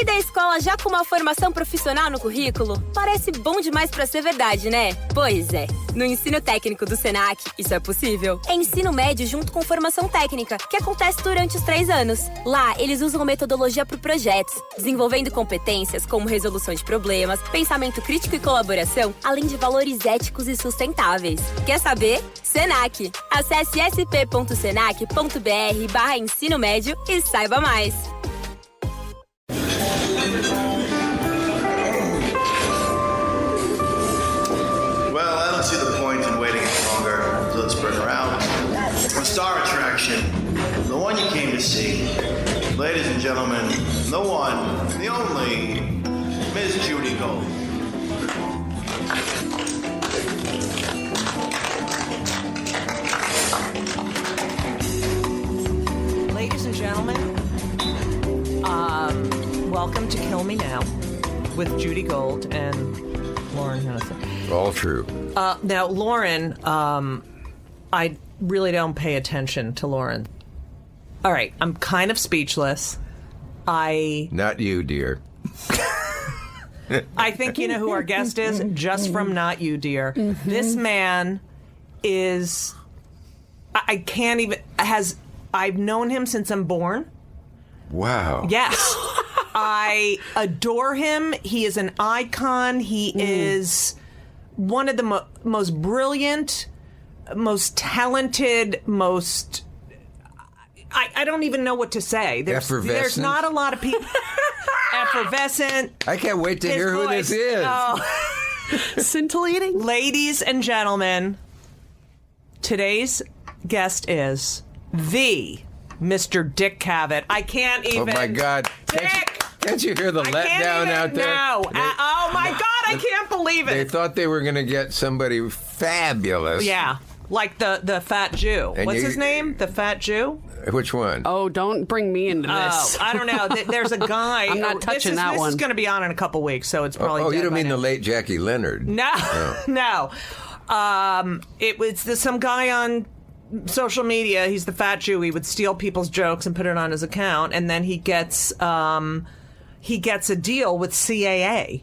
Sair da escola já com uma formação profissional no currículo? Parece bom demais pra ser verdade, né? Pois é. No ensino técnico do Senac, isso é possível. É ensino médio junto com formação técnica, que acontece durante os 3 anos. Lá, eles usam metodologia para projetos, desenvolvendo competências como resolução de problemas, pensamento crítico e colaboração, além de valores éticos e sustentáveis. Quer saber? Senac. Acesse sp.senac.br/ensino médio e saiba mais. Well, I don't see the point in waiting longer. So let's bring her out. The star attraction, the one you came to see. Ladies and gentlemen, the one, the only, Miss Judy Gold. Ladies and gentlemen, welcome to Kill Me Now with Judy Gold and Lauren Hennessy. All true. Now, Lauren, I really don't pay attention to Lauren. All right, I'm kind of speechless. Not you, dear. I think you know who our guest is, just from Not You, Dear. Mm-hmm. This man is... I can't even... I've known him since I'm born. Wow. Yes. I adore him. He is an icon. He is one of the most brilliant, most talented, most... I don't even know what to say. There's not a lot of people... Effervescent. I can't wait to hear who this is. Oh. Scintillating. Ladies and gentlemen, today's guest is the Mr. Dick Cavett. I can't even... Oh, my God. Dick! Can't you hear the letdown out there? No. Oh, my God, I can't believe it. They thought they were going to get somebody fabulous. Yeah, like the fat Jew. And What's his name? The fat Jew? Which one? Oh, don't bring me into this. Oh, I don't know. There's a guy. I'm not touching that one. This is going to be on in a couple weeks, so it's probably. Oh, you dead don't by mean now. the late Jackie Leonard? No, no. It was some guy on social media. He's the fat Jew. He would steal people's jokes and put it on his account, and then he gets a deal with CAA.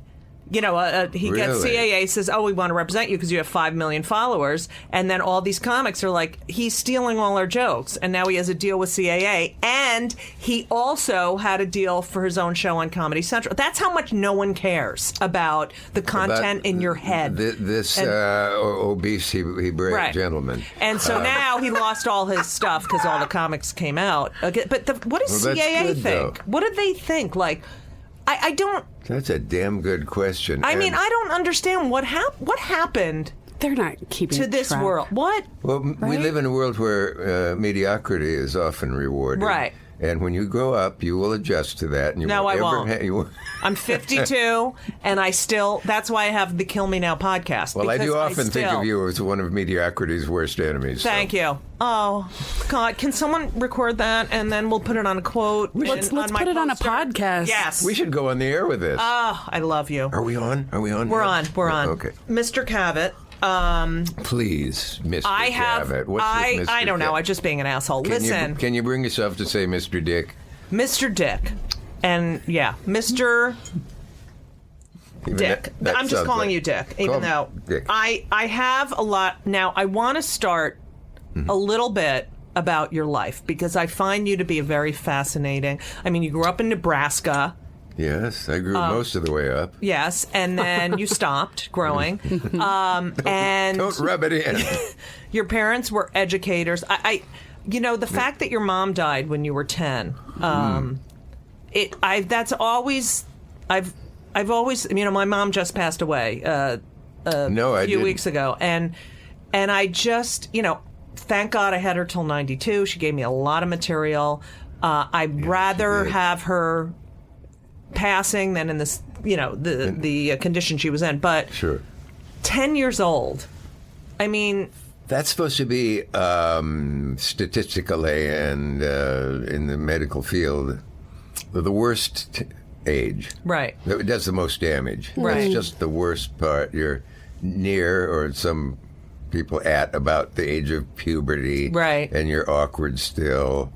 You know, he gets CAA, says, oh, we want to represent you because you have 5 million followers. And then all these comics are like, he's stealing all our jokes. And now he has a deal with CAA. And he also had a deal for his own show on Comedy Central. That's how much no one cares about the content in your head. This obese Hebrew gentleman. And so now he lost all his stuff because all the comics came out. Okay, but what does CAA think? Though. What do they think? Like, I don't... That's a damn good question. I mean, I don't understand what happened. They're not keeping to this track. world. What? Well, we live in a world where mediocrity is often rewarded. Right. And when you grow up, you will adjust to that. And you No, I won't. won't. I'm 52, and that's why I have the Kill Me Now podcast. Well, I do often think of you as one of mediocrity's worst enemies. Thank you. Oh, God. Can someone record that, and then we'll put it on a quote? Let's put it on a podcast. Yes. We should go on the air with this. Oh, I love you. Are we on? We're on. We're on. Okay. Mr. Cavett. Please, Mr. Cavett. What's with Mr. I don't know. Cavett? I'm just being an asshole. Listen. Can you bring yourself to say Mr. Dick? Mr. Dick. And, yeah, Mr. Dick. I'm just calling you Dick, even though Dick. I have a lot. Now, I want to start a little bit about your life because I find you to be very fascinating. I mean, you grew up in Nebraska. Yes, I grew most of the way up. Yes, and then you stopped growing. And Don't rub it in. Your parents were educators. The fact that your mom died when you were 10, I've always, my mom just passed away a few weeks ago, and I just, thank God I had her till 92. She gave me a lot of material. I'd rather have her passing than in this, the condition she was in. But sure, 10 years old. I mean, that's supposed to be statistically and in the medical field the worst age. Right. It does the most damage. Right. That's just the worst part. You're near, or some people at about the age of puberty. Right. And you're awkward still.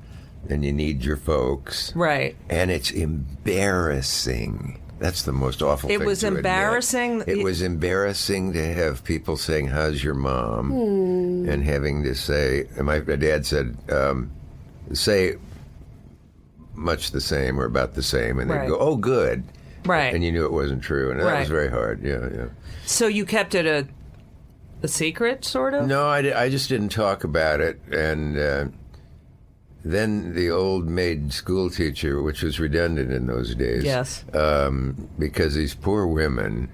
and you need your folks. Right. And it's embarrassing. That's the most awful thing It was to admit. embarrassing. It was embarrassing to have people saying, "How's your mom?" and having to say, and my dad said, say much the same or about the same, and they'd go, "Oh, good." Right. And you knew it wasn't true, and that was very hard. Yeah. So you kept it a secret, sort of? No, I just didn't talk about it, and then the old maid school teacher, which was redundant in those days. Yes. Because these poor women,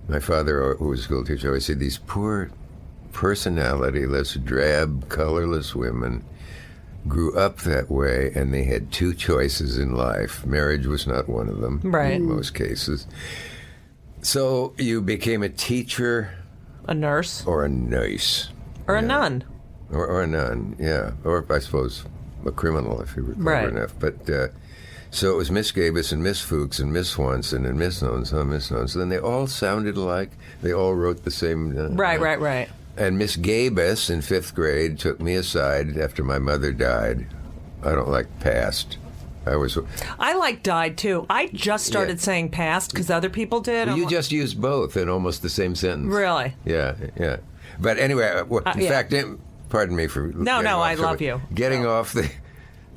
my father, who was a school teacher, always said, these poor personality-less, drab, colorless women grew up that way, and they had two choices in life. Marriage was not one of them, right, in most cases. So you became a teacher, a nurse, or a nurse, or a nun, or a nun, yeah, or I suppose a criminal if you were clever enough. But so it was Miss Gabus and Miss Fuchs and Miss Swanson and Miss Miss So then they all sounded alike. They all wrote the same. Right. And Miss Gabus in 5th grade took me aside after my mother died. I don't like past. I like died too. I just started saying past because other people did. Well, you just used both in almost the same sentence. Really? Yeah. But anyway, in fact, pardon me for no, I love you. Getting off the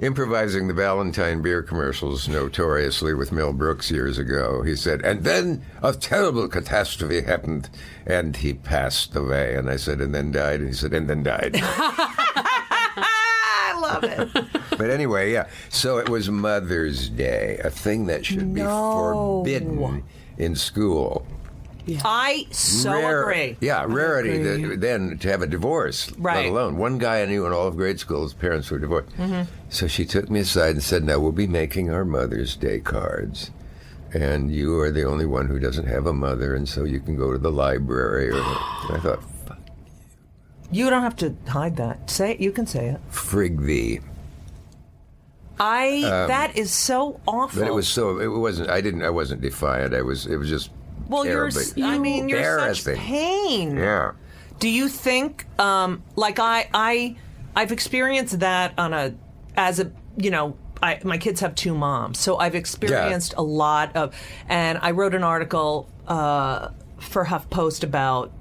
improvising the Valentine beer commercials notoriously with Mel Brooks years ago. He said, and then a terrible catastrophe happened, and he passed away. And I said, and then died. And he said, and then died. I love it. But anyway, yeah. So it was Mother's Day, a thing that should be forbidden in school. Yeah. I agree. Yeah, rarity then to have a divorce, let alone. One guy I knew in all of grade school, his parents were divorced. Mm-hmm. So she took me aside and said, now we'll be making our Mother's Day cards. And you are the only one who doesn't have a mother, and so you can go to the library. And I thought, fuck. You don't have to hide that. Say it. You can say it. Frig thee. That is so awful. But it wasn't, I wasn't defiant. It was just well, you're such pain. Yeah. Do you think, like I've experienced that my kids have 2 moms, so I've experienced a lot of, and I wrote an article for HuffPost about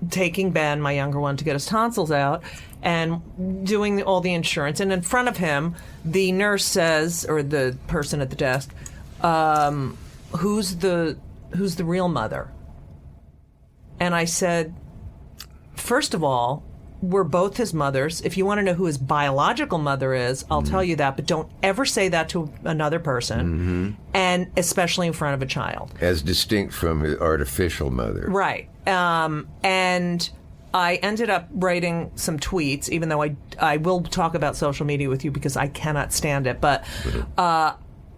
taking Ben, my younger one, to get his tonsils out and doing all the insurance. And in front of him, the nurse says, or the person at the desk, who's the real mother? And I said, first of all, we're both his mothers. If you want to know who his biological mother is, I'll tell you that, but don't ever say that to another person, and especially in front of a child. As distinct from his artificial mother. Right. And I ended up writing some tweets, even though I will talk about social media with you because I cannot stand it, but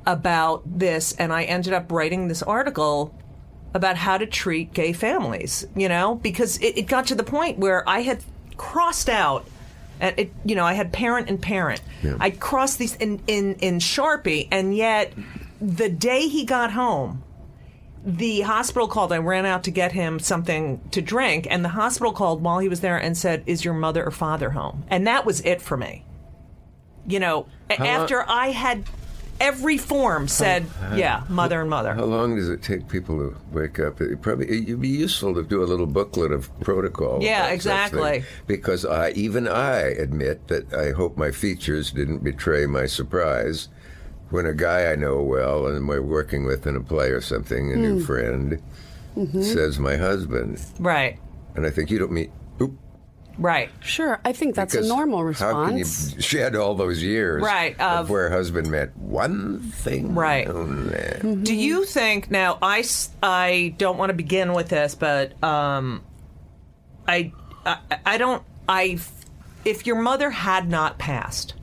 about this, and I ended up writing this article about how to treat gay families, because it got to the point where I had crossed out, and I had parent and parent. Yeah. I crossed these in Sharpie, and yet the day he got home, the hospital called. I ran out to get him something to drink, and the hospital called while he was there and said, "Is your mother or father home?" And that was it for me. After I had every form said, mother and mother. How long does it take people to wake up? It'd be useful to do a little booklet of protocol. Yeah, exactly. Because even I admit that I hope my features didn't betray my surprise when a guy I know well and we're working with in a play or something, a new friend, says my husband. Right. And I think you don't mean, oop. Right. Sure, I think that's a normal response. How can you shed all those years of where husband meant one thing only? Mm-hmm. Do you think, now, I don't want to begin with this, but if your mother had not passed,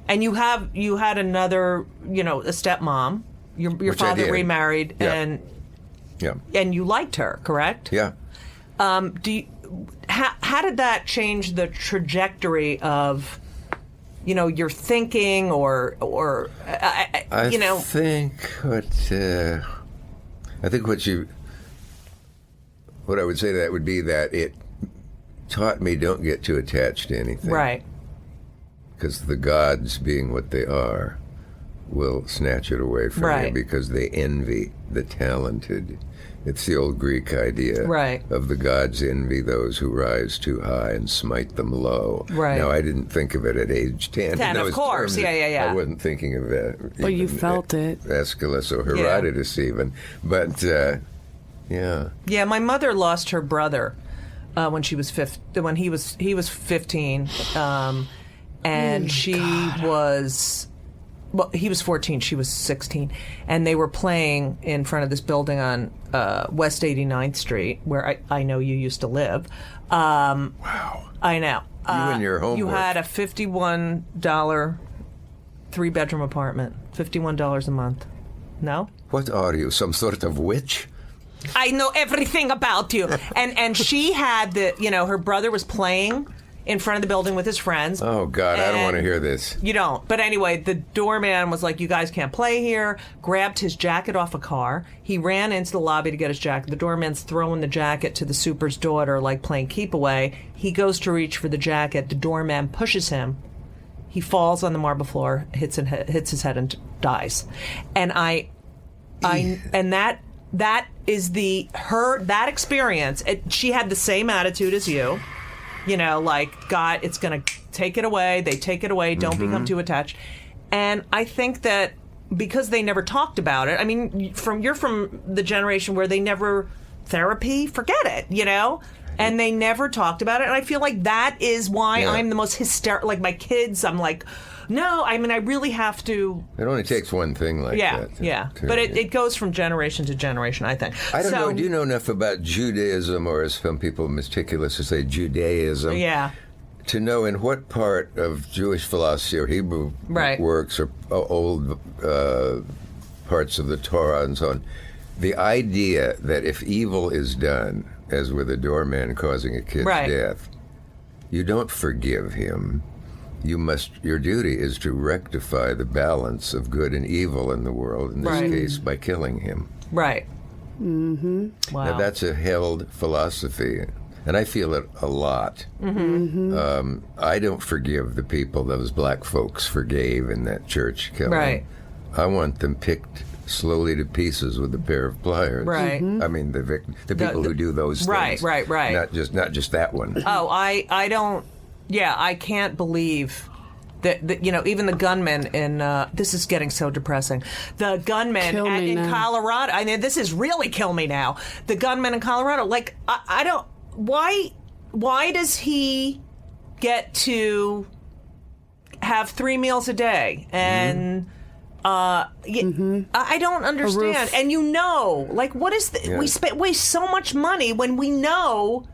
and you had another, a stepmom, your father remarried, and you liked her, correct? Yeah. How did that change the trajectory of, your thinking or I think what I would say to that would be that it taught me don't get too attached to anything. Right. because the gods, being what they are, will snatch it away from you because they envy the talented. It's the old Greek idea of the gods envy those who rise too high and smite them low. Right. Now, I didn't think of it at age 10. 10, of course. Terms. Yeah. I wasn't thinking of that. But you felt it. Aeschylus or Herodotus even. But, yeah. Yeah, my mother lost her brother when he was 15. And she was... Well, he was 14, she was 16, and they were playing in front of this building on West 89th Street, where I know you used to live. Wow. I know. You and your homework. You had a $51 three-bedroom apartment, $51 a month. No? What are you, some sort of witch? I know everything about you. And she had her brother was playing in front of the building with his friends. Oh, God, I don't want to hear this. You don't. But anyway, the doorman was like, you guys can't play here, grabbed his jacket off a car. He ran into the lobby to get his jacket. The doorman's throwing the jacket to the super's daughter, like playing keep away. He goes to reach for the jacket. The doorman pushes him. He falls on the marble floor, hits his head and dies. And that is that experience. She had the same attitude as you. Like, God, it's going to take it away. They take it away. Don't become too attached. And I think that because they never talked about it, I mean, you're from the generation where they never, therapy, forget it, And they never talked about it. And I feel like that is why I'm the most hysterical. Like, my kids, I'm like, no, I mean, I really have to. It only takes one thing like that. But it goes from generation to generation, I think. I don't know. Do you know enough about Judaism, or as some people meticulously say, Judaism? Yeah. To know in what part of Jewish philosophy or Hebrew works or old parts of the Torah and so on, the idea that if evil is done, as with a doorman causing a kid's death, you don't forgive him. Your duty is to rectify the balance of good and evil in the world, in this case, by killing him. Right. Mm-hmm. Wow. Now, that's a held philosophy, and I feel it a lot. Mm-hmm. I don't forgive the people those black folks forgave in that church killing. Right. I want them picked slowly to pieces with a pair of pliers. Right. Mm-hmm. I mean, the people who do those things. Right. Not just that one. Oh, I don't... Yeah, I can't believe that even the gunman in this is getting so depressing. The gunman in Colorado. I mean, this is really kill me now. The gunman in Colorado. Like, I don't. Why does he get to have 3 meals a day and? I don't understand. And like, what is we waste so much money when we know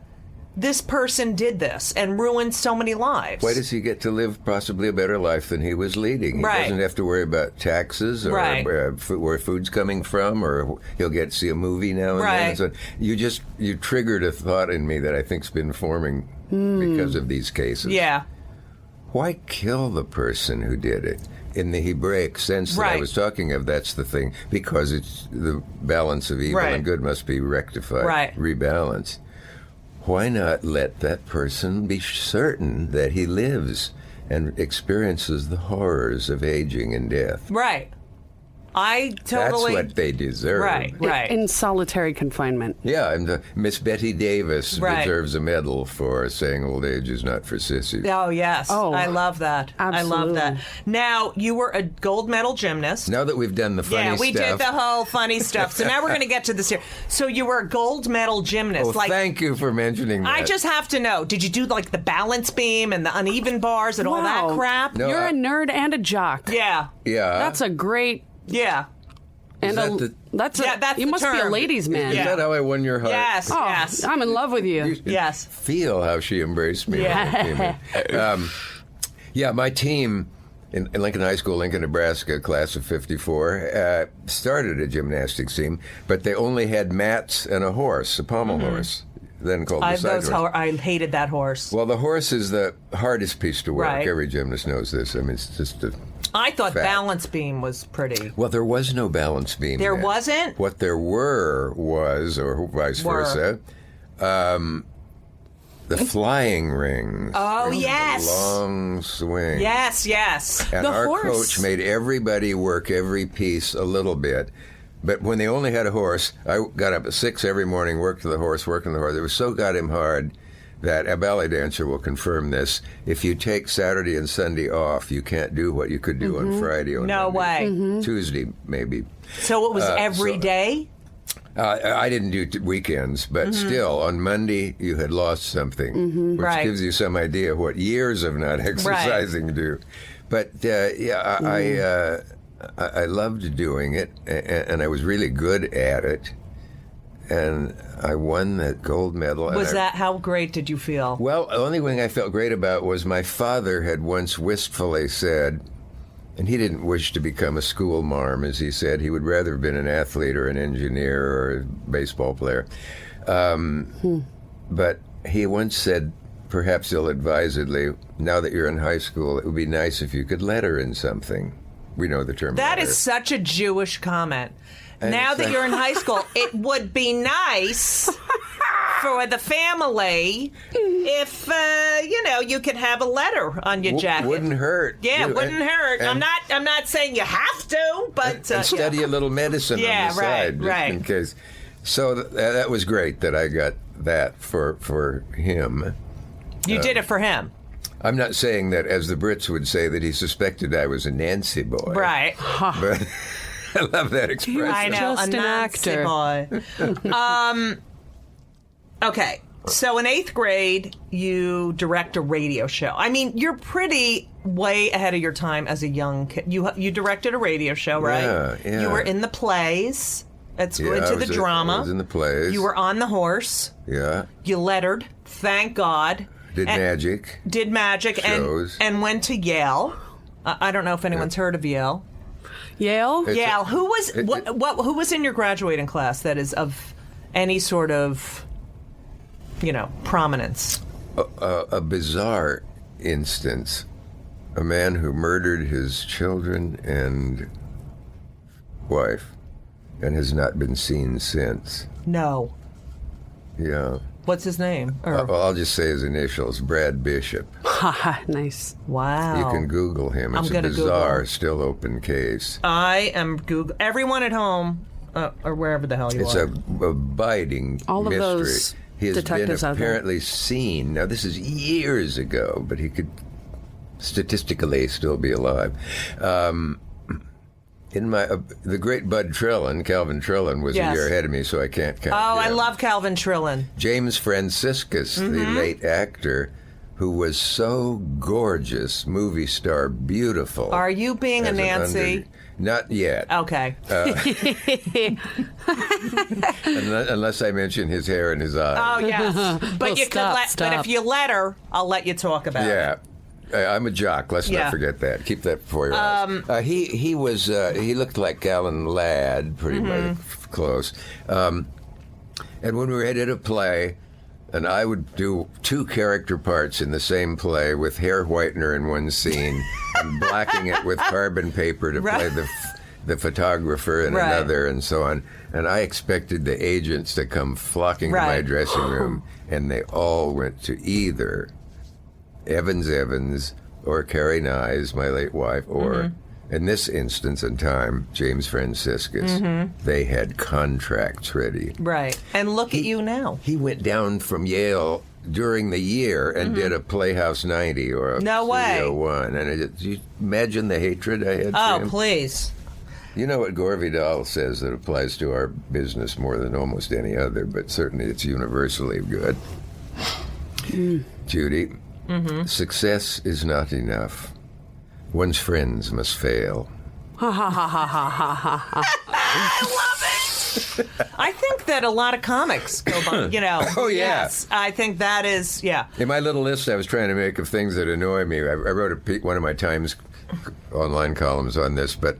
this person did this and ruined so many lives. Why does he get to live possibly a better life than he was leading? He doesn't have to worry about taxes or where food's coming from, or he'll get to see a movie now and then. And so you triggered a thought in me that I think's been forming because of these cases. Yeah. Why kill the person who did it? In the Hebraic sense that I was talking of, that's the thing. Because it's the balance of evil and good must be rectified, rebalanced. Why not let that person be certain that he lives and experiences the horrors of aging and death? Right. I totally... That's what they deserve. Right. In solitary confinement. Yeah, and Miss Betty Davis deserves a medal for saying old age is not for sissies. Oh, yes. Oh, I love that. Absolutely. I love that. Now, you were a gold medal gymnast. Now that we've done the funny stuff. Yeah, we did the whole funny stuff. So now we're going to get to this here. So you were a gold medal gymnast. Oh, thank you for mentioning that. I just have to know, did you do like the balance beam and the uneven bars and all that crap? No, you're a nerd and a jock. Yeah. Yeah. That's a great... Yeah. And that's you must be a ladies' man. Is that how I won your heart? Yes, yes. I'm in love with you. Yes. Feel how she embraced me. Yeah. My team in Lincoln High School, Lincoln, Nebraska, class of 54, started a gymnastics team, but they only had mats and a horse, a pommel horse. Then called the side horse. I hated that horse. Well, the horse is the hardest piece to work. Right. Every gymnast knows this. I mean, it's just a I thought fact. balance beam was pretty. Well, there was no balance beam. There then. wasn't? What there was, or vice versa, the flying rings. Oh, yes. The long swing. Yes. And the our horse. coach made everybody work every piece a little bit. But when they only had a horse, I got up at 6 every morning, working the horse. It was so goddamn hard that a ballet dancer will confirm this. If you take Saturday and Sunday off, you can't do what you could do on Friday or No Monday. Tuesday, maybe. So it was every day? I didn't do weekends, but still, on Monday, you had lost something, which gives you some idea of what years of not exercising do. But, I loved doing it, and I was really good at it, and I won that gold medal. How great did you feel? Well, the only thing I felt great about was my father had once wistfully said, and he didn't wish to become a school marm, as he said. He would rather have been an athlete or an engineer or a baseball player. But he once said, perhaps ill-advisedly, now that you're in high school, it would be nice if you could letter in something. We know the term That letter. is such a Jewish comment. And now that you're in high school, it would be nice for the family if you could have a letter on your jacket. Wouldn't hurt. Yeah, it wouldn't hurt. I'm not saying you have to, but and study a little medicine on the side, just in case. So that was great that I got that for him. You did it for him. I'm not saying that, as the Brits would say, that he suspected I was a Nancy boy. Right. But I love that expression. I know, Just a an Nancy actor. boy. Okay, so in 8th grade, you direct a radio show. I mean, you're pretty way ahead of your time as a young kid. You directed a radio show, right? Yeah. You were in the plays at school, into the drama. I was in the plays. You were on the horse. Yeah. You lettered, thank God. Did magic. Shows. and went to Yale. I don't know if anyone's heard of Yale. Yale? Yale. Who was in your graduating class that is of any sort of, prominence? A bizarre instance. A man who murdered his children and wife and has not been seen since. No. Yeah. What's his name? Well, I'll just say his initials, Brad Bishop. Nice. Wow. You can Google him. It's a bizarre, still open case. I am Google. Everyone at home, or wherever the hell you are. It's a biting all mystery. Of those he has detectives been out there. apparently seen. Now, this is years ago, but he could statistically still be alive. In the great Bud Trillin, Calvin Trillin, was a year ahead of me, so I can't count. Oh, I love Calvin Trillin. James Franciscus, the late actor, who was so gorgeous, movie star, beautiful. Are you being a Nancy? Not yet. Okay. Unless I mention his hair and his eyes. Oh, yes. But But if you let her, I'll let you talk about it. Yeah. I'm a jock. Let's not forget that. Keep that before your eyes. He was. He looked like Alan Ladd, pretty much close. And when we were headed a play, and I would do 2 character parts in the same play with hair whitener in one scene and blacking it with carbon paper to play the photographer in another, and so on. And I expected the agents to come flocking to my dressing room, and they all went to either Evans or Carrie Nyes, my late wife, or in this instance in time, James Franciscus. They had contracts ready. Right. And look at you now. He went down from Yale during the year and did a Playhouse 90 or a Studio One. And do you imagine the hatred I had for him? Oh, please. You know what Gore Vidal says that applies to our business more than almost any other, but certainly it's universally good. Judy, success is not enough. One's friends must fail. Ha ha ha ha ha ha ha. I love it. I think that a lot of comics go by, Oh, yeah. Yes, I think that is, In my little list I was trying to make of things that annoy me, I wrote one of my Times online columns on this, but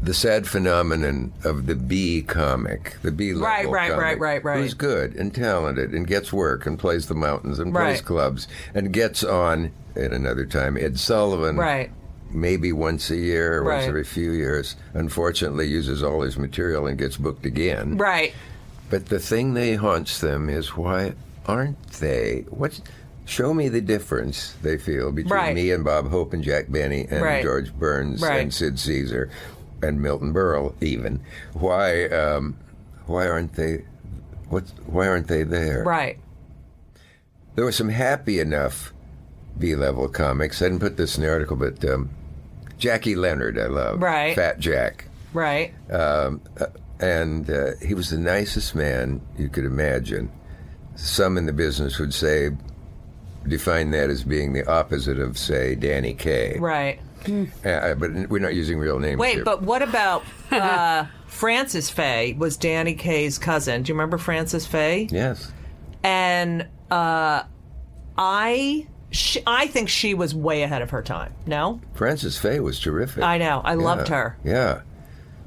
the sad phenomenon of the B comic, the B level comic, right. who's good and talented and gets work and plays the mountains and plays clubs and gets on, at another time, Ed Sullivan, maybe once a year, once every few years, unfortunately uses all his material and gets booked again. Right. But the thing that haunts them is, why aren't they? Show me the difference they feel between me and Bob Hope and Jack Benny and George Burns and Sid Caesar and Milton Berle even. Why aren't they? Why aren't they there? Right. There were some happy enough B-level comics. I didn't put this in the article, but Jackie Leonard, I love. Right. Fat Jack. Right. And he was the nicest man you could imagine. Some in the business would define that as being the opposite of, say, Danny Kaye. Right. But we're not using real names here. But what about Frances Faye was Danny Kaye's cousin. Do you remember Frances Faye? Yes. And I think she was way ahead of her time. No? Frances Faye was terrific. I know. I loved her. Yeah.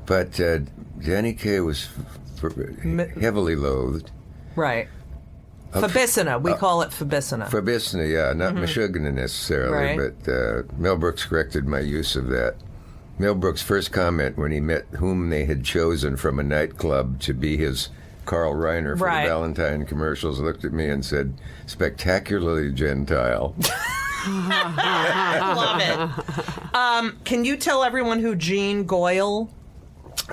But Danny Kaye was heavily loathed. Right. Fabicina. We call it Fabicina. Fabicina, yeah. Not Meshuggah necessarily, but Mel Brooks corrected my use of that. Mel Brooks' first comment when he met whom they had chosen from a nightclub to be his Carl Reiner for the Valentine commercials looked at me and said, "Spectacularly gentile." I love it. Can you tell everyone who Jean Gloys?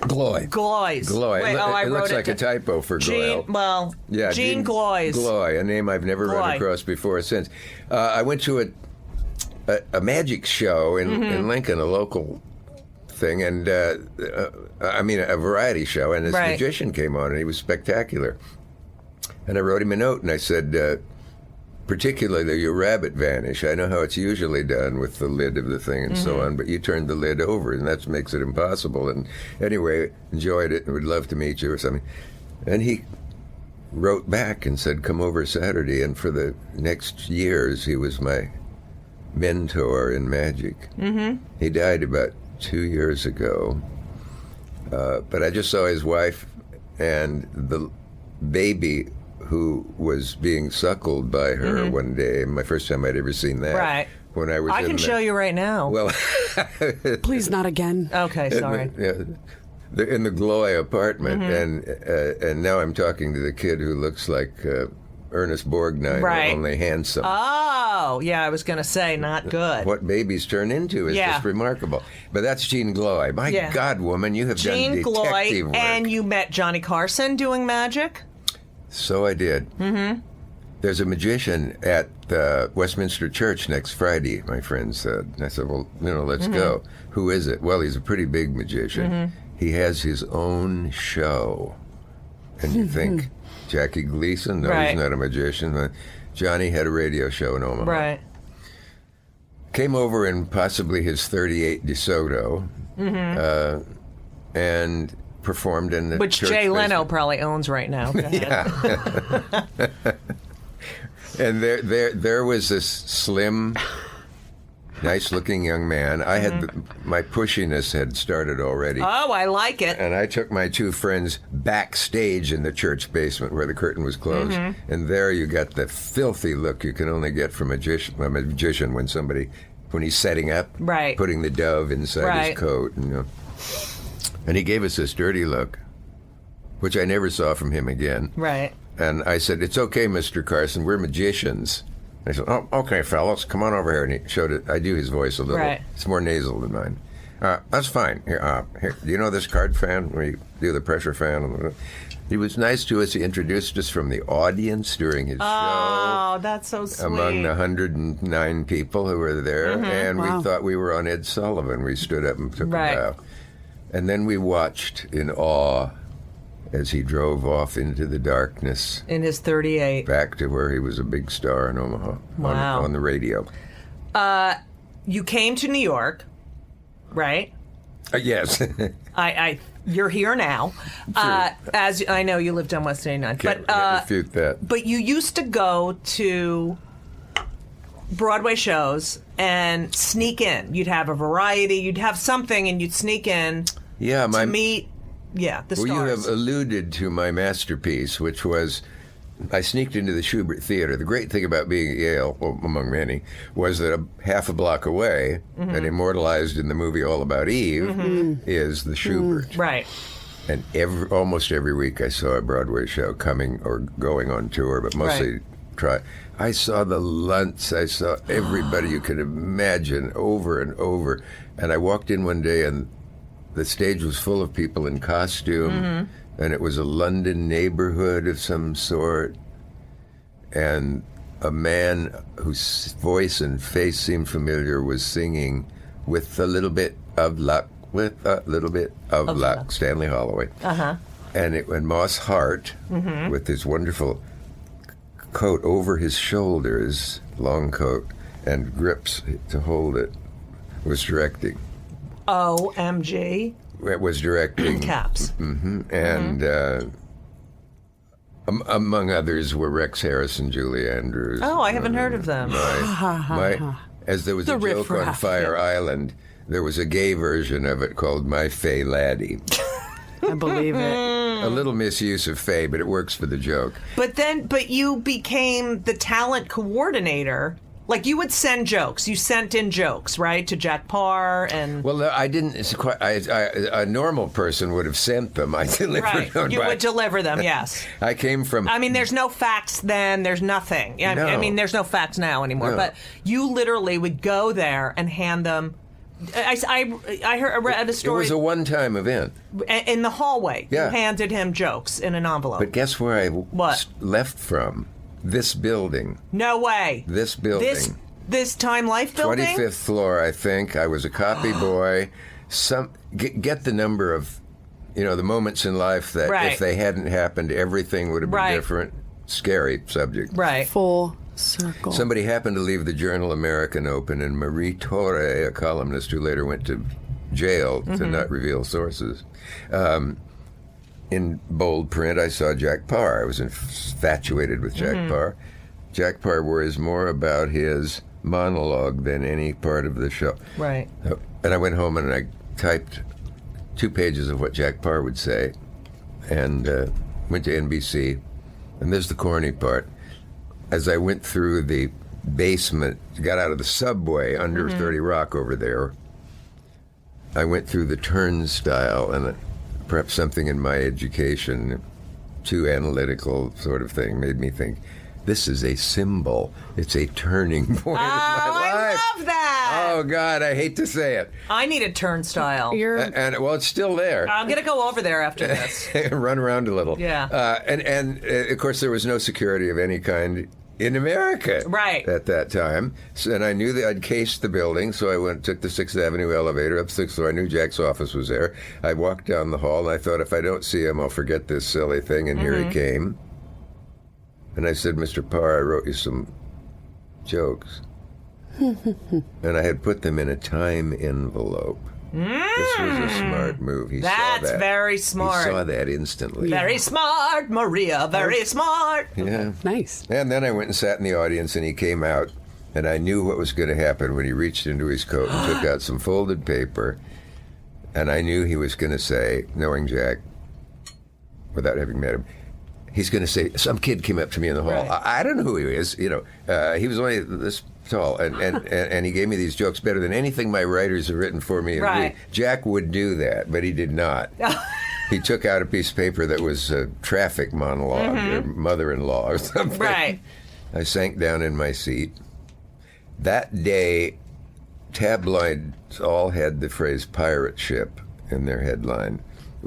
Gloy. It looks like a typo for Goyle. Well, yeah, Jean Gloys. Gloy, a name I've never run across before or since. I went to a magic show in Lincoln, a local thing, and a variety show, and this magician came on, and he was spectacular. And I wrote him a note, and I said, particularly your rabbit vanish. I know how it's usually done with the lid of the thing and so on, but you turned the lid over, and that makes it impossible. And anyway, enjoyed it and would love to meet you or something. And he wrote back and said, come over Saturday. And for the next years, he was my mentor in magic. He died about 2 years ago. But I just saw his wife and the baby who was being suckled by her one day. My first time I'd ever seen that. Right. When I can show you right now. Well, please not again. Okay, sorry. In the Gloy apartment, and now I'm talking to the kid who looks like Ernest Borgnine, only handsome. Oh, yeah, I was going to say, not good. What babies turn into is just remarkable. But that's Jean Gloy. My God, woman, you have done detective Gloy, work. and you met Johnny Carson doing magic? So I did. There's a magician at Westminster Church next Friday, my friend said. And I said, well, let's go. Who is it? Well, he's a pretty big magician. He has his own show. And you think, Jackie Gleason? No, he's not a magician. Johnny had a radio show in Omaha. Right. Came over in possibly his 38 DeSoto, and performed in the which church Jay basement. Leno probably owns right now. Yeah. And there was this slim, nice-looking young man. I had my pushiness had started already. Oh, I like it. And I took my two friends backstage in the church basement where the curtain was closed. And there you got the filthy look you can only get from a magician when he's setting up, putting the dove inside his coat. And he gave us this dirty look, which I never saw from him again. Right. And I said, it's okay, Mr. Carson, we're magicians. I said, oh, okay, fellas, come on over here. And he showed it. I do his voice a little. Right. It's more nasal than mine. That's fine. Here, do you know this card fan? We do the pressure fan. He was nice to us. He introduced us from the audience during his show. Oh, that's so sweet. Among the 109 people who were there. And we thought we were on Ed Sullivan. We stood up and took a bow. And then we watched in awe as he drove off into the darkness. In his 38. Back to where he was a big star in Omaha. Wow. On the radio. You came to New York, right? Yes. You're here now. As I know, you lived on West 89. Can't refute that. But you used to go to Broadway shows and sneak in. You'd have a variety. You'd have something, and you'd sneak in to meet the stars. Well, you have alluded to my masterpiece, which was I sneaked into the Shubert Theater. The great thing about being at Yale, among many, was that half a block away, and immortalized in the movie All About Eve, is the Shubert. Right. And almost every week I saw a Broadway show coming or going on tour, but mostly I saw the Lunts. I saw everybody you could imagine over and over. And I walked in one day and the stage was full of people in costume, and it was a London neighborhood of some sort. And a man whose voice and face seemed familiar was singing "With a Little Bit of Luck, with a Little Bit of Luck," Stanley Holloway. And it went Moss Hart with his wonderful coat over his shoulders, long coat, and grips to hold it, was directing. OMG. It was directing. Caps. And among others were Rex Harris and Julie Andrews. Oh, I haven't heard of them. As there was a joke on Fire Island, there was a gay version of it called My Faye Laddie. I believe it. A little misuse of Faye, but it works for the joke. But you became the talent coordinator. Like, you would send jokes. You sent in jokes, right, to Jack Parr and... Well, I didn't... a normal person would have sent them. I delivered them. You would deliver them, yes. I came from... I mean, there's no fax then. There's nothing. No. I mean, there's no fax now anymore. No. But you literally would go there and hand them... I read a story... It was a one-time event. In the hallway. Yeah. You handed him jokes in an envelope. But guess where I left from? This building. No way. This building. This Time Life building? 25th floor, I think. I was a copy boy. Get the number of, the moments in life that if they hadn't happened, everything would have been different. Scary subject. Right. Full circle. Somebody happened to leave the Journal American open, and Marie Torre, a columnist who later went to jail to not reveal sources, in bold print, I saw Jack Parr. I was infatuated with Jack Parr. Jack Parr worries more about his monologue than any part of the show. Right. And I went home and I typed 2 pages of what Jack Parr would say and went to NBC. And there's the corny part. As I went through the basement, got out of the subway under 30 Rock over there, I went through the turnstile, and perhaps something in my education, too analytical sort of thing, made me think, this is a symbol. It's a turning point in my life. I love that. Oh, God, I hate to say it. I need a turnstile. Well, it's still there. I'm going to go over there after this. Run around a little. Yeah. And of course, there was no security of any kind in America at that time. And I knew that I'd cased the building, so I took the 6th Avenue elevator up 6th floor. I knew Jack's office was there. I walked down the hall, and I thought, if I don't see him, I'll forget this silly thing. And here he came. And I said, Mr. Parr, I wrote you some jokes. And I had put them in a time envelope. This was a smart move. He saw that. That's very smart. He saw that instantly. Very smart, Maria. Very smart. Yeah. Nice. And then I went and sat in the audience, and he came out, and I knew what was going to happen when he reached into his coat and took out some folded paper, and I knew he was going to say, knowing Jack, without having met him, he's going to say, some kid came up to me in the hall. Right. I don't know who he is. He was only this tall, and he gave me these jokes better than anything my writers have written for me. Right. Jack would do that, but he did not. He took out a piece of paper that was a traffic monologue, or mother-in-law or something. Right. I sank down in my seat. That day, tabloids all had the phrase pirate ship in their headline.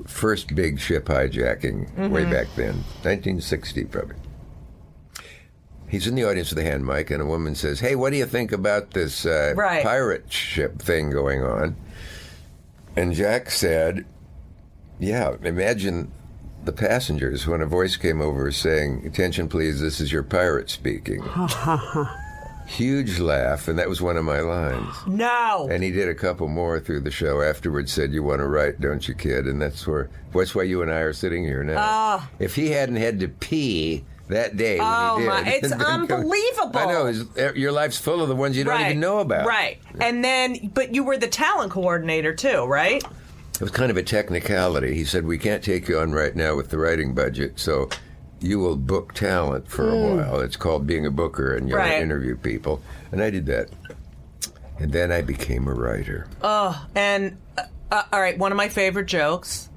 First big ship hijacking way back then, 1960 probably. He's in the audience with a hand mic, and a woman says, hey, what do you think about this pirate ship thing going on? And Jack said, yeah, imagine the passengers when a voice came over saying, attention please, this is your pirate speaking. Huge laugh, and that was one of my lines. No. And he did a couple more through the show afterwards, said, you want to write, don't you, kid? And that's why you and I are sitting here now. If he hadn't had to pee that day when he did. It's unbelievable. I know. Your life's full of the ones you don't even know about. Right. And then, but you were the talent coordinator too, right? It was kind of a technicality. He said, we can't take you on right now with the writing budget, so you will book talent for a while. It's called being a booker, and you'll interview people. And I did that. And then I became a writer. Oh, and all right, one of my favorite jokes.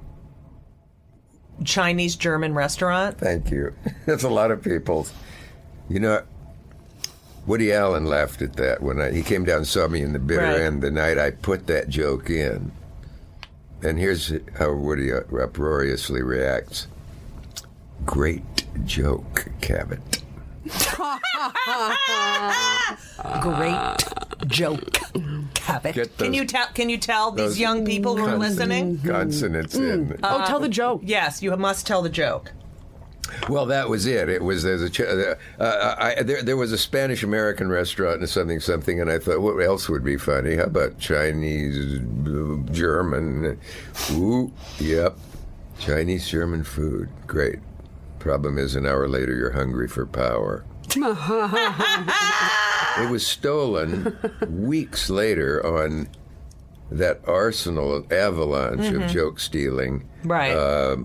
Chinese-German restaurant. Thank you. That's a lot of people. You know, Woody Allen laughed at that when he came down and saw me in the bitter end the night I put that joke in. And here's how Woody uproariously reacts. Great joke, Cavett. Great joke, Cavett. Can you tell these young people who are listening? Consonants in. Tell the joke. Yes, you must tell the joke. Well, that was it. It was there was a Spanish American restaurant and something, and I thought, what else would be funny? How about Chinese, German? Ooh, yep, Chinese German food. Great. Problem is, an hour later, you're hungry for power. It was stolen weeks later on that arsenal avalanche of joke stealing. Right.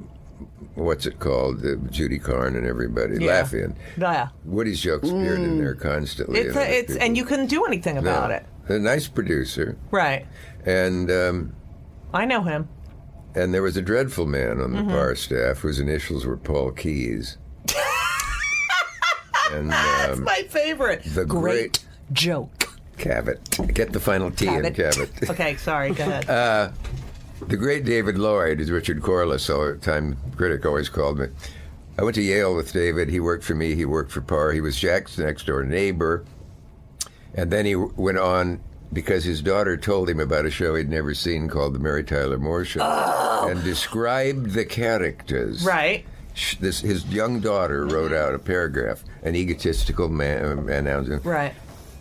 What's it called? Judy Carn and everybody laughing. Yeah. Woody's jokes appeared in there constantly. And you couldn't do anything about it. A nice producer. Right. And I know him. And there was a dreadful man on the Parr staff whose initials were Paul Keyes. And that's my favorite. The great joke. Cavett. Get the final T in Cavett. Okay, sorry, go ahead. The great David Lloyd, as Richard Corliss, a time critic, always called me. I went to Yale with David. He worked for me. He worked for Parr. He was Jack's next-door neighbor. And then he went on because his daughter told him about a show he'd never seen called The Mary Tyler Moore Show and described the characters. Right. His young daughter wrote out a paragraph, an egotistical man announcing. Right.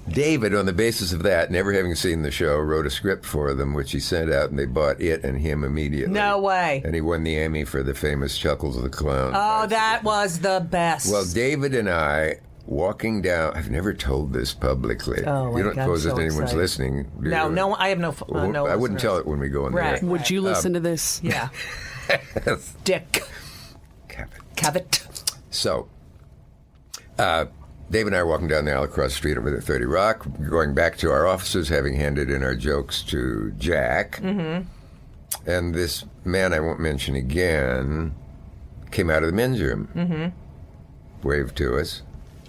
David, on the basis of that, never having seen the show, wrote a script for them, which he sent out, and they bought it and him immediately. No way. And he won the Emmy for the famous Chuckles of the Clown. Oh, that was the best. Well, David and I, walking down, I've never told this publicly. Oh, you don't suppose that anyone's excited. listening, do No, you? no, I have no no I wouldn't listeners. tell it when we go on the air. Would you listen to this? Yeah. Dick. Cavett. So, Dave and I are walking down the aisle across the street over at 30 Rock, going back to our offices, having handed in our jokes to Jack. Mm-hmm. And this man I won't mention again came out of the men's room, waved to us,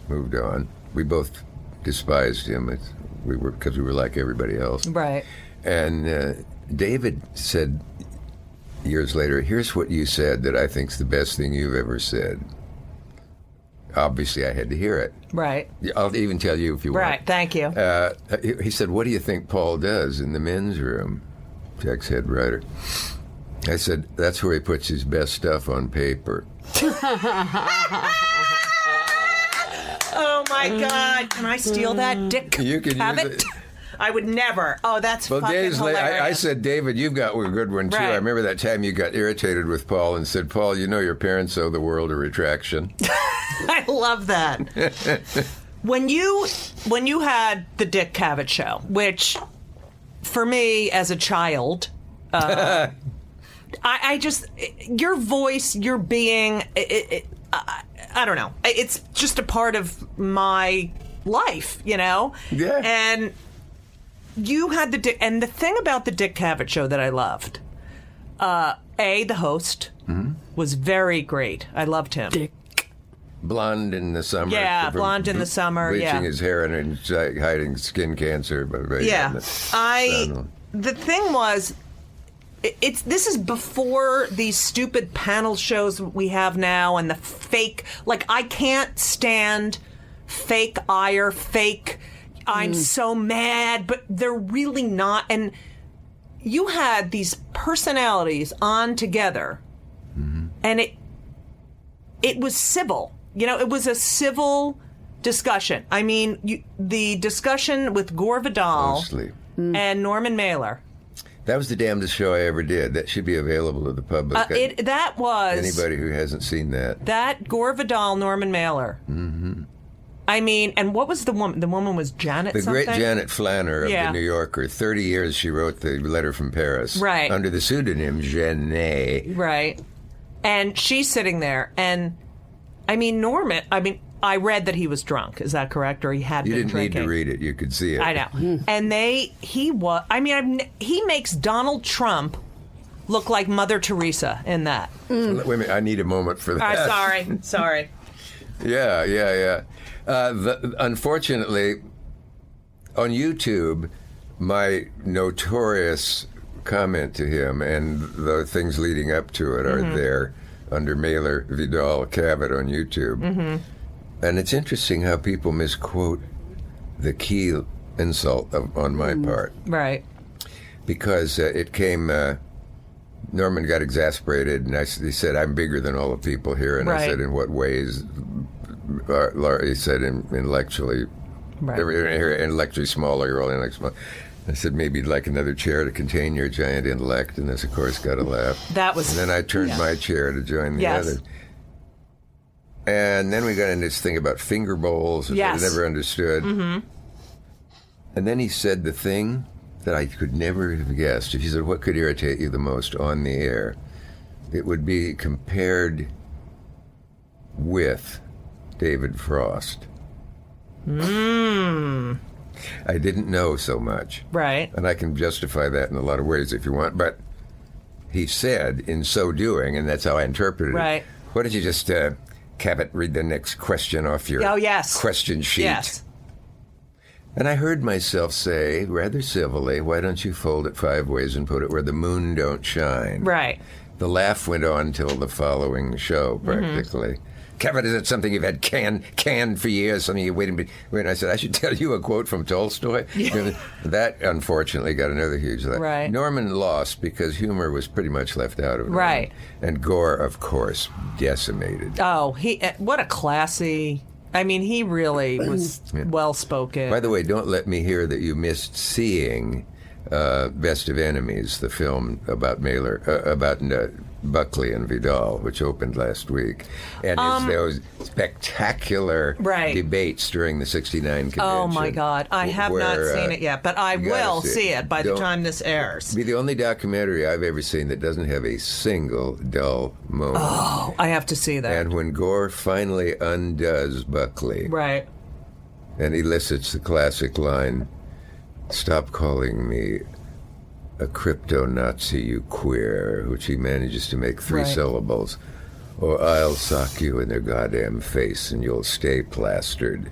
moved on. We both despised him. Because we were like everybody else. Right. And David said years later, here's what you said that I think's the best thing you've ever said. Obviously, I had to hear it. Right. I'll even tell you if you want. Right, thank you. He said, what do you think Paul does in the men's room? Jack's head writer. I said, that's where he puts his best stuff on paper. Oh, my God. Can I steal that, Dick? You can Cavett? use it. I would never. Oh, that's fucking hilarious. I said, David, you've got a good one, too. Right. I remember that time you got irritated with Paul and said, Paul, you know your parents owe the world a retraction. I love that. When you had the Dick Cavett show, which, for me, as a child, I just, your voice, your being, I don't know. It's just a part of my life, you know? Yeah. And you had and the thing about the Dick Cavett show that I loved, the host was very great. I loved him. Dick. Blonde in the summer. Yeah, blonde in the summer. Bleaching his hair and hiding skin cancer. Yeah. The thing was, this is before these stupid panel shows we have now and the fake, like, I can't stand fake ire, fake, I'm so mad, but they're really not. And you had these personalities on together, and it was civil. You know, it was a civil discussion. I mean, the discussion with Gore Vidal and Norman Mailer. That was the damnedest show I ever did. That should be available to the public. That was... Anybody who hasn't seen that. That Gore Vidal, Norman Mailer. Mm-hmm. I mean, and what was the woman? The woman was Janet The something? great Janet Flanner of the New Yorker. 30 years she wrote the letter from Paris. Right. Under the pseudonym Genet. Right. And she's sitting there. And, I mean, Norman, I read that he was drunk. Is that correct? Or he had been drinking? You didn't need to read it. You could see it. I know. And he makes Donald Trump look like Mother Teresa in that. Wait a minute, I need a moment for that. Sorry. Yeah. Unfortunately, on YouTube, my notorious comment to him and the things leading up to it are there under Mailer, Vidal, Cavett on YouTube. And it's interesting how people misquote the key insult on my part. Right. Because it came... Norman got exasperated, and he said, "I'm bigger than all the people here." And I said, "In what ways?" He said, "Intellectually, intellectually smaller. You're all intellectually small." I said, "Maybe you'd like another chair to contain your giant intellect." And this, of course, got a laugh. And then I turned my chair to join the other. And then we got into this thing about finger bowls, which I never understood. And then he said the thing that I could never have guessed. He said, "What could irritate you the most on the air?" It would be compared with David Frost. I didn't know so much. Right. And I can justify that in a lot of ways if you want. But he said, in so doing, and that's how I interpreted it, "Why don't you just, Cavett, read the next question off your question sheet?" Yes. And I heard myself say, rather civilly, "Why don't you fold it 5 ways and put it where the moon don't shine?" Right. The laugh went on till the following show, practically. "Cavett, is it something you've had canned for years? Something you waiting?" I said, "I should tell you a quote from Tolstoy." That, unfortunately, got another huge laugh. Right. Norman lost because humor was pretty much left out of it. Right. And Gore, of course, decimated. Oh, what a classy... I mean, he really was well-spoken. By the way, don't let me hear that you missed seeing Best of Enemies, the film about Buckley and Vidal, which opened last week. And it's those spectacular debates during the '69 convention. Oh, my God. I have not seen it yet, but I will see it by the time this airs. Be the only documentary I've ever seen that doesn't have a single dull moment. Oh, I have to see that. And when Gore finally undoes Buckley, and elicits the classic line, "Stop calling me a crypto-Nazi, you queer," which he manages to make 3 syllables, "or I'll sock you in their goddamn face and you'll stay plastered."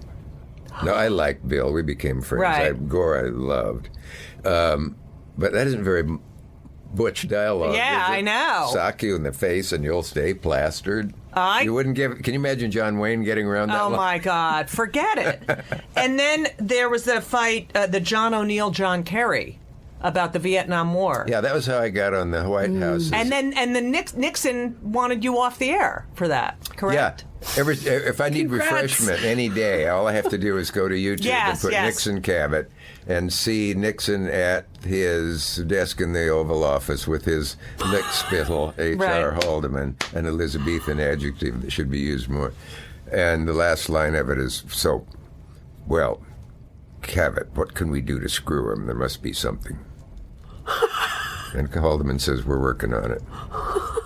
Now, I liked Bill. We became friends. Gore I loved. But that isn't very butch dialogue. Yeah, I know. "Sock you in the face and you'll stay plastered." You wouldn't give. Can you imagine John Wayne getting around that? Oh my God, forget it. And then there was the fight, the John O'Neill, John Kerry, about the Vietnam War. Yeah, that was how I got on the White House. And then Nixon wanted you off the air for that, correct? Yeah. If I need refreshment any day, all I have to do is go to YouTube and put Nixon Cavett and see Nixon at his desk in the Oval Office with his lickspittle, H.R. Haldeman, an Elizabethan adjective that should be used more. And the last line of it is, "So, well, Cavett, what can we do to screw him? There must be something." And Haldeman says, "We're working on it."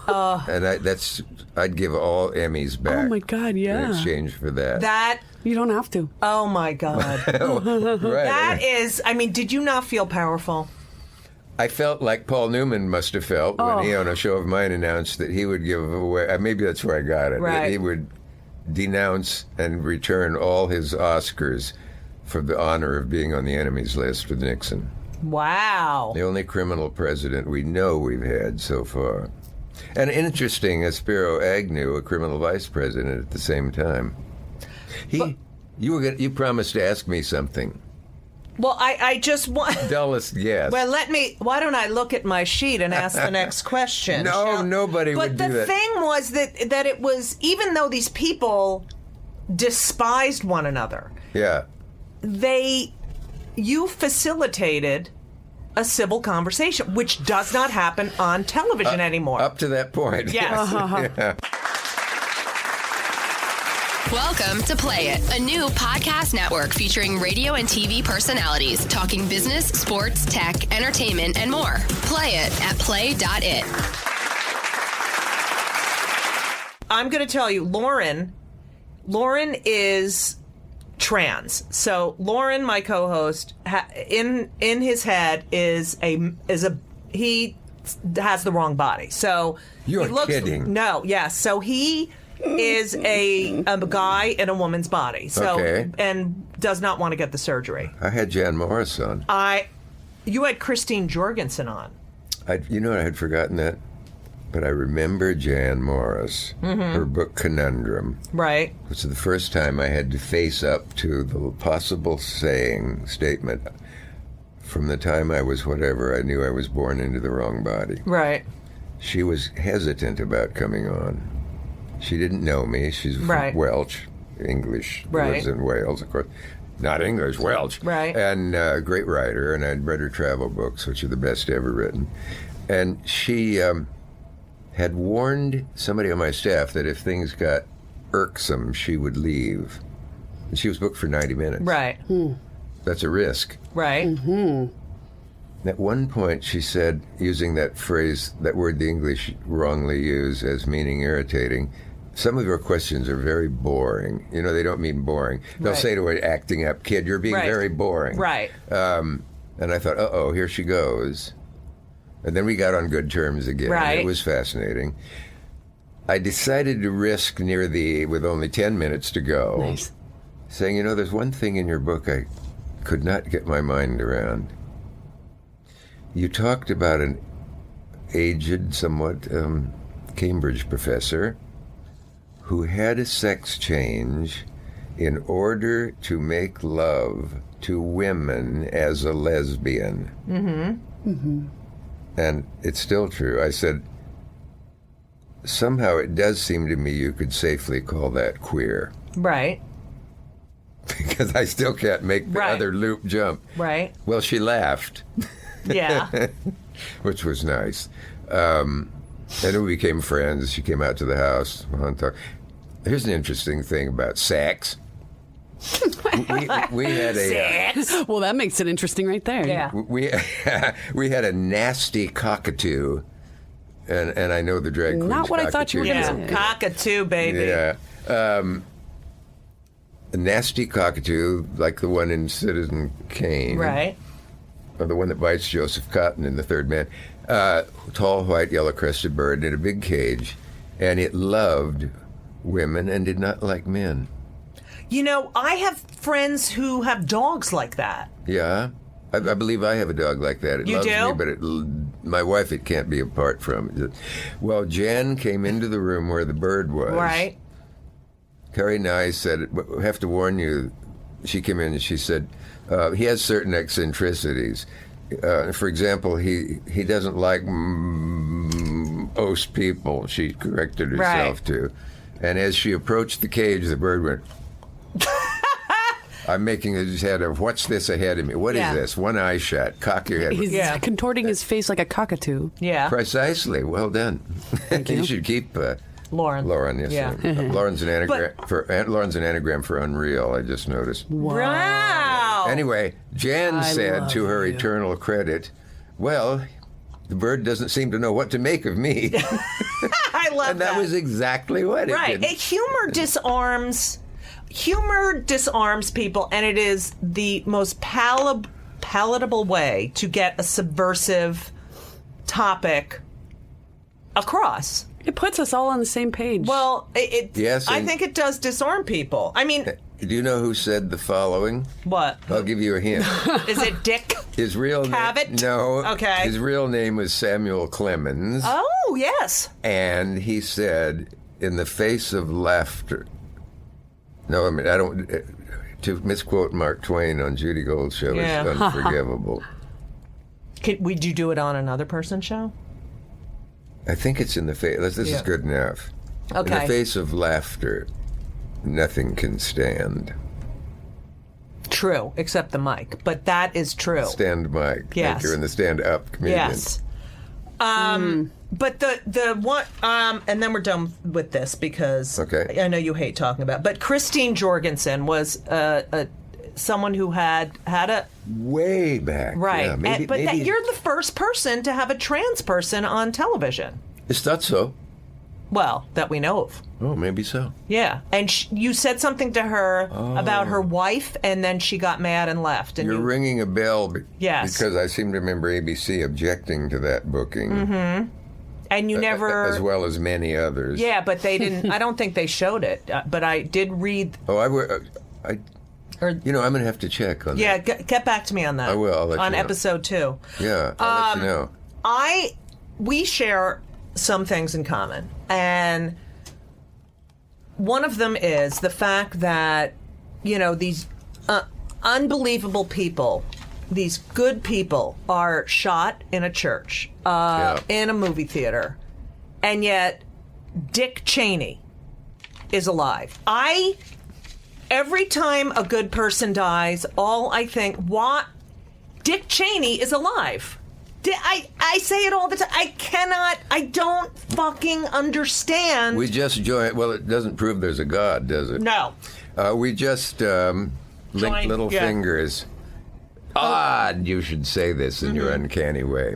And I'd give all Emmys back. Oh my God, in exchange for that. You don't have to. Oh my God. That is, I mean, did you not feel powerful? I felt like Paul Newman must have felt when he, on a show of mine, announced that he would give away, maybe that's where I got it, that he would denounce and return all his Oscars for the honor of being on the enemies list with Nixon. Wow. The only criminal president we know we've had so far. And interesting, Spiro Agnew, a criminal vice president at the same time. You promised to ask me something. Well, I just want... Dullest guess. Well, why don't I look at my sheet and ask the next question? Nobody would do that. But the thing was that it was, even though these people despised one another, you facilitated a civil conversation, which does not happen on television anymore. Up to that point. Yes. Welcome to Play It, a new podcast network featuring radio and TV personalities talking business, sports, tech, entertainment, and more. Play it at play.it. I'm going to tell you, Lauren is trans. So Lauren, my co-host, in his head he has the wrong body. So You're kidding. No, yes. So he is a guy in a woman's body. So and does not want to get the surgery. I had Jan Morris on. You had Christine Jorgensen on. You know, I had forgotten that. But I remember Jan Morris, her book Conundrum. Right. Which was the first time I had to face up to the possible statement. From the time I was whatever, I knew I was born into the wrong body. Right. She was hesitant about coming on. She didn't know me. She's from Welsh, English. Right. Lives in Wales, of course. Not English, Welsh. Right. And a great writer, and I'd read her travel books, which are the best ever written. And she had warned somebody on my staff that if things got irksome, she would leave. And she was booked for 90 minutes. Right. That's a risk. Right. At one point, she said, using that phrase, that word the English wrongly use as meaning irritating, some of your questions are very boring. You know, they don't mean boring. They'll say to an acting up kid, you're being very boring. Right. And I thought, uh-oh, here she goes. And then we got on good terms again. Right. It was fascinating. I decided to risk with only 10 minutes to go, saying, you know, there's one thing in your book I could not get my mind around. You talked about an aged, somewhat Cambridge professor who had a sex change in order to make love to women as a lesbian. And it's still true. I said, somehow it does seem to me you could safely call that queer. Right. Because I still can't make the other loop jump. Right. Well, she laughed. Yeah. Which was nice. And then we became friends. She came out to the house. Here's an interesting thing about sex. We had a well, that makes it interesting right there. Yeah. We had a nasty cockatoo, and I know the drag queen's not what cockatoo. I thought you were going to say. Cockatoo, baby. Yeah. A nasty cockatoo, like the one in Citizen Kane. Right. Or the one that bites Joseph Cotton in The Third Man. Tall, white, yellow-crested bird in a big cage, and it loved women and did not like men. You know, I have friends who have dogs like that. Yeah. I believe I have a dog like that. It You loves do? me, but my wife, it can't be apart from. Well, Jan came into the room where the bird was. Right. Carrie Nye said, I have to warn you. She came in and she said, he has certain eccentricities. For example, he doesn't like most people, she corrected herself to. And as she approached the cage, the bird went... I'm making his head of, what's this ahead of me? What is this? One eye shut. Cock your head. He's contorting his face like a cockatoo. Yeah. Precisely. Well done. Thank you. You should keep Lauren. Lauren, yes. Yeah. Lauren's an anagram for unreal, I just noticed. Wow. Anyway, Jan said to her eternal credit, well, the bird doesn't seem to know what to make of me. I love and that was exactly what it did. Humor disarms people, and it is the most palatable way to get a subversive topic across. It puts us all on the same page. Well, Yes, I think it does disarm people. I mean... Do you know who said the following? What? I'll give you a hint. Is it Dick? His real name? Cavett? No. Okay. His real name was Samuel Clemens. Oh, yes. And he said, in the face of laughter... No, I mean, I don't... To misquote Mark Twain on Judy Gold's show is unforgivable. Would you do it on another person's show? I think it's in the face... This is good enough. Okay. In the face of laughter, nothing can stand. True, except the mic. But that is true. Stand mic. Yes. Like you're in the stand-up comedian. Yes. But the one, and then we're done with this because I know you hate talking about it, but Christine Jorgensen was someone who had a... Way back. Right. Yeah, maybe. You're the first person to have a trans person on television. Is that so? Well, that we know of. Oh, maybe so. Yeah. And you said something to her about her wife, and then she got mad and left. And You're ringing a bell yes. because I seem to remember ABC objecting to that booking. Mm-hmm. And you never... As well as many others. Yeah, but they didn't... I don't think they showed it, but I did read... Oh, I'm going to have to check on that. Yeah, get back to me on that. I will. I'll let you know. episode 2. Yeah, I'll let you know. We share some things in common, and one of them is the fact that, these unbelievable people, these good people, are shot in a church, in a movie theater, and yet Dick Cheney is alive. Every time a good person dies, all I think, what? Dick Cheney is alive. I say it all the time. I don't fucking understand. We just joined. Well, it doesn't prove there's a God, does it? No. We just linked little fingers. Odd, you should say this in your uncanny way.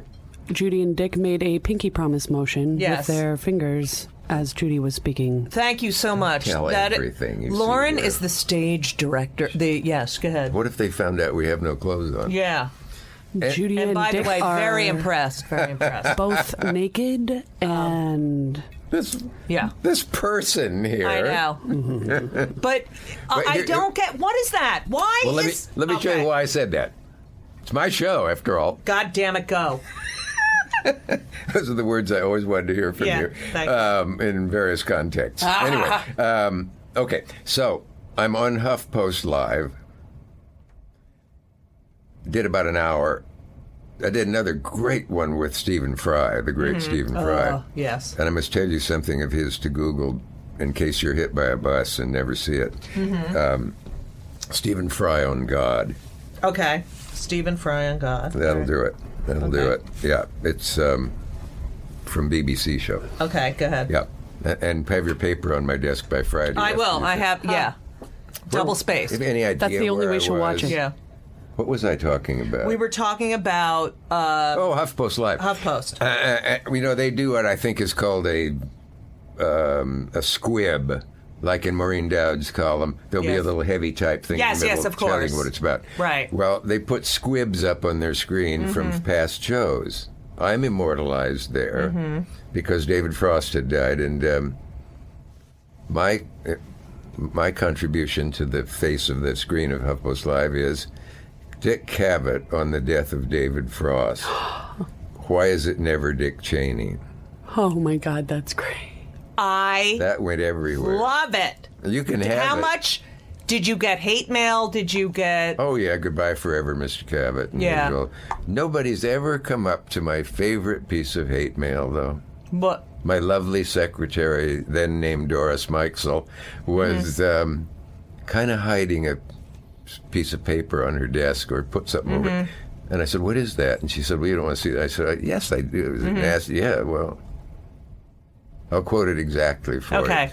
Judy and Dick made a pinky promise motion with their fingers as Judy was speaking. Thank you so much. Tell everything you Lauren see is the stage director. Yes, go ahead. What if they found out we have no clothes on? Yeah. Judy and by Dick the way, are very impressed. Very impressed. Both naked and... This person here. I know. But I don't get... What is that? Why well, let me tell you why I said that. It's my show, after all. God damn it, go. Those are the words I always wanted to hear from you in various contexts. Anyway, okay, so I'm on HuffPost Live. Did about an hour. I did another great one with Stephen Fry, the great Stephen Fry. Yes. And I must tell you something of his to Google in case you're hit by a bus and never see it. Stephen Fry on God. Okay. Stephen Fry on God. That'll do it. That'll do it. Yeah. It's from BBC show. Okay, go ahead. Yeah. And have your paper on my desk by Friday. I will. I have, double spaced. Have any idea That's the only way she'll watch it. Yeah. What was I talking about? We were talking about... HuffPost Live. HuffPost. They do what I think is called a squib, like in Maureen Dowd's column. There'll be a little heavy type thing in the middle of course. telling what it's about. Right. Well, they put squibs up on their screen from past shows. I'm immortalized there because David Frost had died, and my contribution to the face of the screen of HuffPost Live is... Dick Cavett on the death of David Frost. Why is it never Dick Cheney? Oh my God, that's great. That went everywhere. Love it. You can have How much did you get hate mail? Did you get... Oh, yeah, goodbye forever, Mr. Cavett. Yeah. Nobody's ever come up to my favorite piece of hate mail, though. What? My lovely secretary, then named Doris Mikesell, was kind of hiding a piece of paper on her desk or put something over it. And I said, what is that? And she said, well, you don't want to see that. I said, yes, I do. It was nasty. Yeah, well, I'll quote it exactly for you.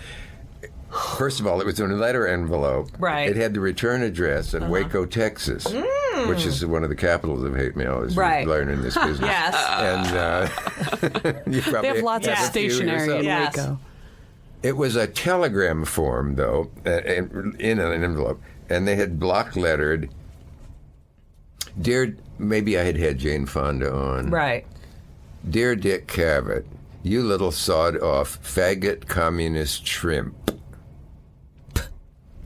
First of all, it was in a letter envelope. Right. It had the return address in Waco, Texas, which is one of the capitals of hate mail, as you learn in this business. Yes. And you probably they have lots of stationery in Waco. It was a telegram form, though, in an envelope. And they had block lettered, dear, maybe I had Jane Fonda on. Right. Dear Dick Cavett, you little sawed-off faggot communist shrimp.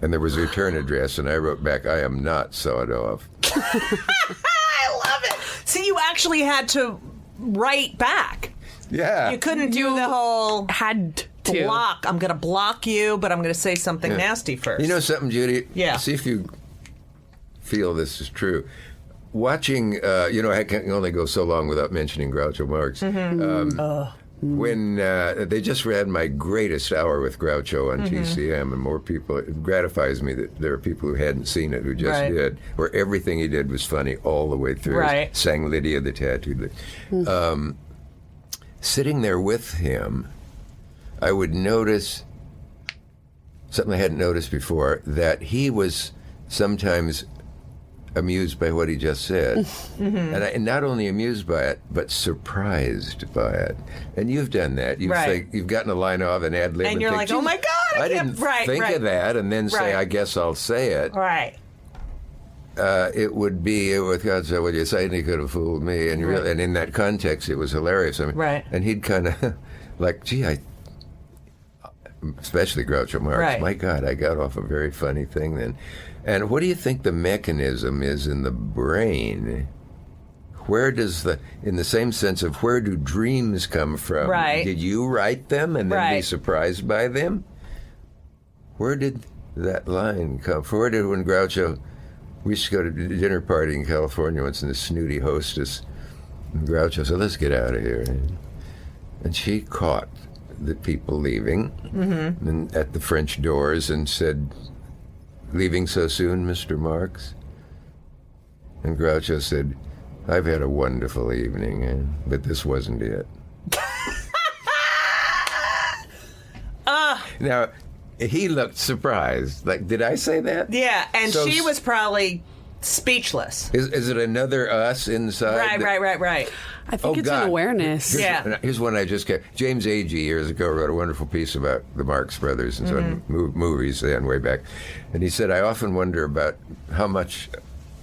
And there was a return address, and I wrote back, I am not sawed off. I love it. See, you actually had to write back. Yeah. You couldn't do the whole... Had to. Block. I'm going to block you, but I'm going to say something nasty first. You know something, Judy? Yeah. See if you feel this is true. Watching, I can only go so long without mentioning Groucho Marx. When they just read my greatest hour with Groucho on TCM, and more people, it gratifies me that there are people who hadn't seen it who just did, where everything he did was funny all the way through. Right. Sang Lydia the Tattooed Lady. Sitting there with him, I would notice something I hadn't noticed before, that he was sometimes amused by what he just said. And not only amused by it, but surprised by it. And you've done that. You've gotten a line off an ad lib. And you're like, oh my God, I didn't think of that, and then say, I guess I'll say it. Right. It would be, with God said, well, you certainly could have fooled me. And, really, and in that context, it was hilarious. I mean, and he'd kind of, like, gee, especially Groucho Marx, my God, I got off a very funny thing then. And what do you think the mechanism is in the brain? Where does in the same sense of where do dreams come from? Right. Did you write them and then be surprised by them? Where did that line come from? Where did, when Groucho... We used to go to a dinner party in California once, and the snooty hostess, Groucho said, let's get out of here. And she caught the people leaving and at the French doors and said, leaving so soon, Mr. Marx? And Groucho said, I've had a wonderful evening, but this wasn't it. Now, he looked surprised. Like, did I say that? Yeah, and so she was probably speechless. Is it another us inside? Right. I think it's an awareness. Here's one I just got. James Agee years ago wrote a wonderful piece about the Marx Brothers and so on, movies then way back. And he said, I often wonder about how much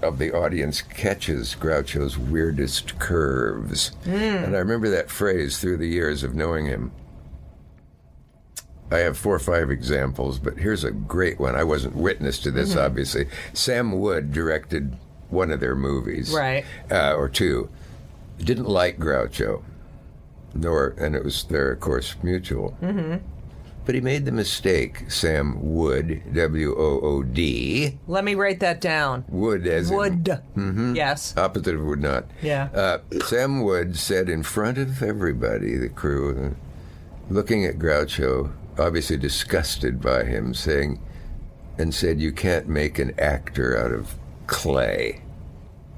of the audience catches Groucho's weirdest curves. And I remember that phrase through the years of knowing him. I have 4 or 5 examples, but here's a great one. I wasn't witness to this, obviously. Sam Wood directed one of their movies. Or 2. Didn't like Groucho, and it was their, of course, mutual. But he made the mistake, Sam Wood, W-O-O-D. Let me write that down. Wood as Wood. Yes. Opposite of would not. Yeah. Sam Wood said in front of everybody, the crew, looking at Groucho, obviously disgusted by him, said, you can't make an actor out of clay.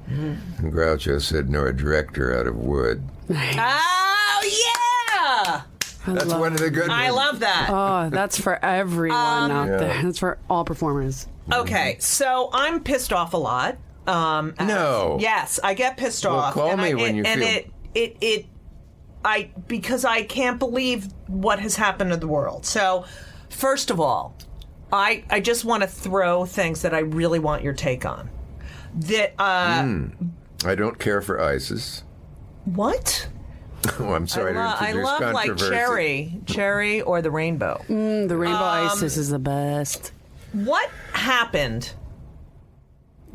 And Groucho said, nor a director out of wood. Oh, yeah! That's one of the good ones. I love that. Oh, that's for everyone out there. That's for all performers. Okay, so I'm pissed off a lot. No. Yes, I get pissed off. Call me when you feel... Because I can't believe what has happened to the world. So, first of all, I just want to throw things that I really want your take on. I don't care for ISIS. What? Oh, I'm sorry to introduce I love controversy. like cherry or the rainbow. The rainbow ISIS is the best. What happened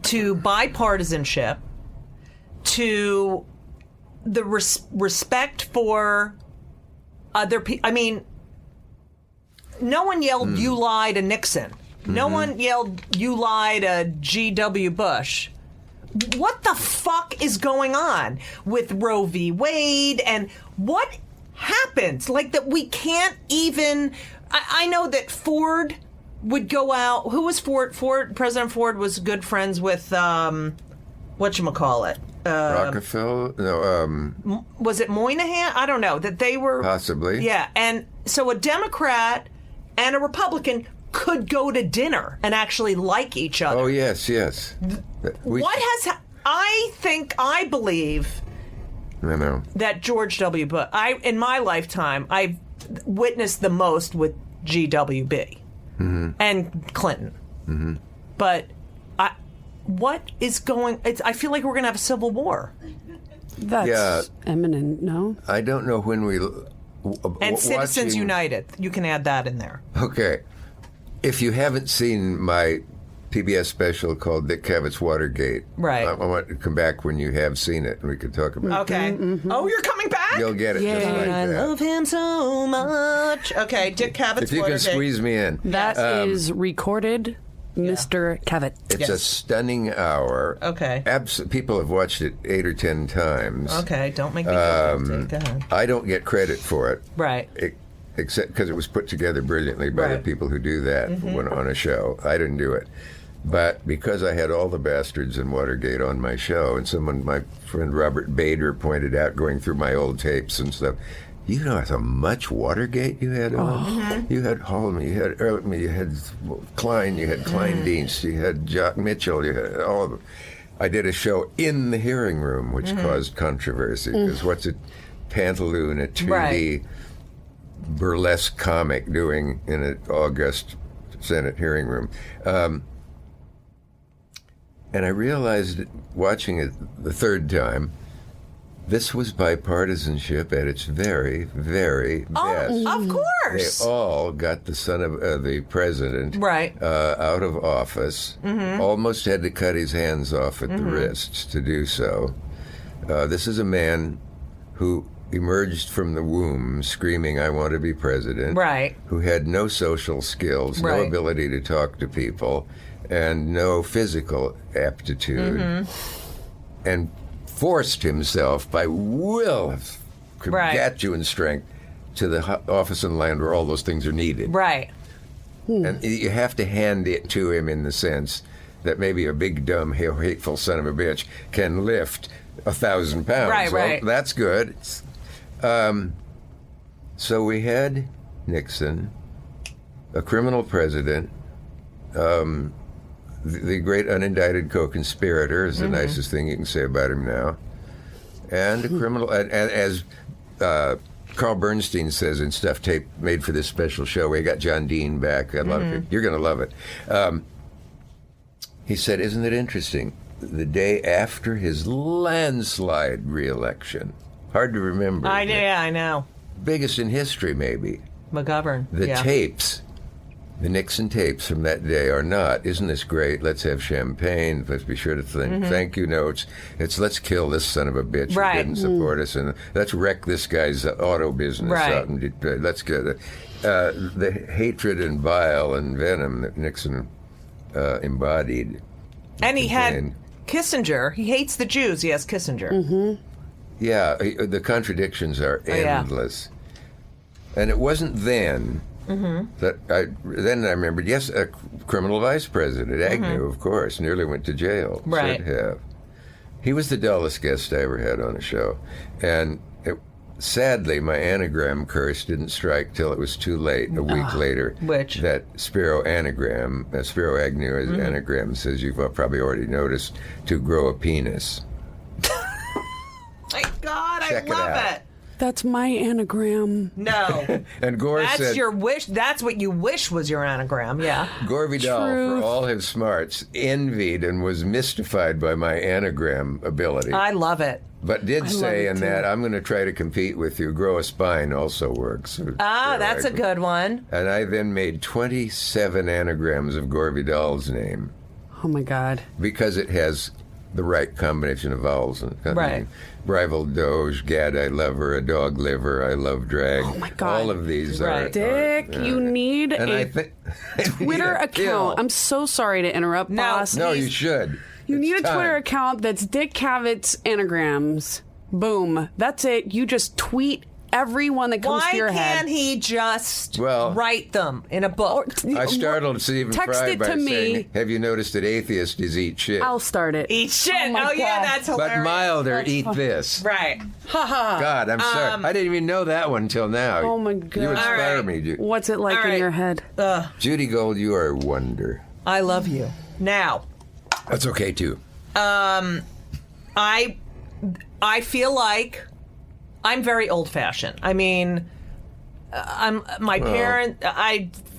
to bipartisanship, to the respect for other people? I mean, no one yelled, you lie to Nixon. No one yelled, you lie to G.W. Bush. What the fuck is going on with Roe v. Wade, and what happened? Like, that we can't even... I know that Ford would go out... Who was Ford? President Ford was good friends with, whatchamacallit? Rockefeller? No, was it Moynihan? I don't know. That they were... Possibly. Yeah, and so a Democrat and a Republican could go to dinner and actually like each other. Oh, yes. I believe that George W. Bush, in my lifetime, I've witnessed the most with GWB and Clinton. But what is going... I feel like we're going to have a civil war. That's imminent, no? I don't know when we... And Citizens United. You can add that in there. Okay. If you haven't seen my PBS special called Dick Cavett's Watergate, right? I want to come back when you have seen it, and we can talk about it. Okay. Oh, you're coming back? You'll get it. Yeah. Just like I love him so much. Okay, Dick Cavett's Watergate. If you can squeeze me in. That is recorded, Mr. Cavett. It's a stunning hour. Okay. People have watched it 8 or 10 times. Okay, don't make me go guilty. Go ahead. I don't get credit for it. Right. Except because it was put together brilliantly by the people who do that on a show. I didn't do it. But because I had all the bastards in Watergate on my show, and my friend Robert Bader pointed out, going through my old tapes and stuff, you know how much Watergate you had on? You had Holman, you had Ehrlichman, you had Klein, you had Klein-Dienst, you had Jock Mitchell, you had all of them. I did a show in the hearing room, which caused controversy, because what's a pantaloon, a 2D burlesque comic doing in an august Senate hearing room? And I realized, watching it the third time, this was bipartisanship at its very, very best. Of course. They all got the son of the president out of office, almost had to cut his hands off at the wrists to do so. This is a man who emerged from the womb screaming, "I want to be president," who had no social skills, no ability to talk to people, and no physical aptitude, and forced himself by will of gargantuan strength to the office and land where all those things are needed. And you have to hand it to him in the sense that maybe a big, dumb, hateful son of a bitch can lift 1,000 pounds. Well, that's good. So we had Nixon, a criminal president, the great unindicted co-conspirator is the nicest thing you can say about him now, and a criminal, as Carl Bernstein says in Stuff Tape made for this special show, we got John Dean back, a lot of people, you're going to love it. He said, "Isn't it interesting? The day after his landslide re-election, hard to remember. I know. Biggest in history, maybe. McGovern. The tapes." The Nixon tapes from that day are not, "Isn't this great? Let's have champagne. Let's be sure to thank you notes. It's let's kill this son of a bitch who didn't support us, and let's wreck this guy's auto business out in Detroit. Let's get the hatred and bile and venom that Nixon embodied." And he had Kissinger. He hates the Jews. He has Kissinger. Yeah, the contradictions are endless. And it wasn't then. Then I remembered, yes, a criminal vice president, Agnew, of course, nearly went to jail. Should have. He was the dullest guest I ever had on a show. And sadly, my anagram curse didn't strike till it was too late, a week later. Which? That Spiro Agnew's anagram says, you've probably already noticed, to grow a penis. My God, Check I love it. That's my anagram. No. And Gore said... That's your wish. That's what you wish was your anagram, yeah. Gore Vidal, for all his smarts, envied and was mystified by my anagram ability. I love it. But did say in that, I'm going to try to compete with you. Grow a spine also works. That's a good one. And I then made 27 anagrams of Gore Vidal's name. Oh, my God. Because it has the right combination of vowels. Rival Doge, Gad, I love her, a dog liver, I love drag. Oh, my God. All of these are... Dick, you need a Twitter account. I'm so sorry to interrupt, boss. No, you should. You need a Twitter account that's Dick Cavett's anagrams. Boom. That's it. You just tweet everyone that comes to your head. Why can't he just write them in a book? I startled Stephen Fry by saying, me. "Have you noticed that atheists eat shit?" I'll start it. Eat shit. Oh yeah, that's hilarious. But milder, eat this. Right. God, I'm sorry. I didn't even know that one till now. Oh my God. You inspire me, Judy. What's it like in your head? Judy Gold, you are a wonder. I love you. Now. That's okay too. I feel like I'm very old-fashioned. I mean, I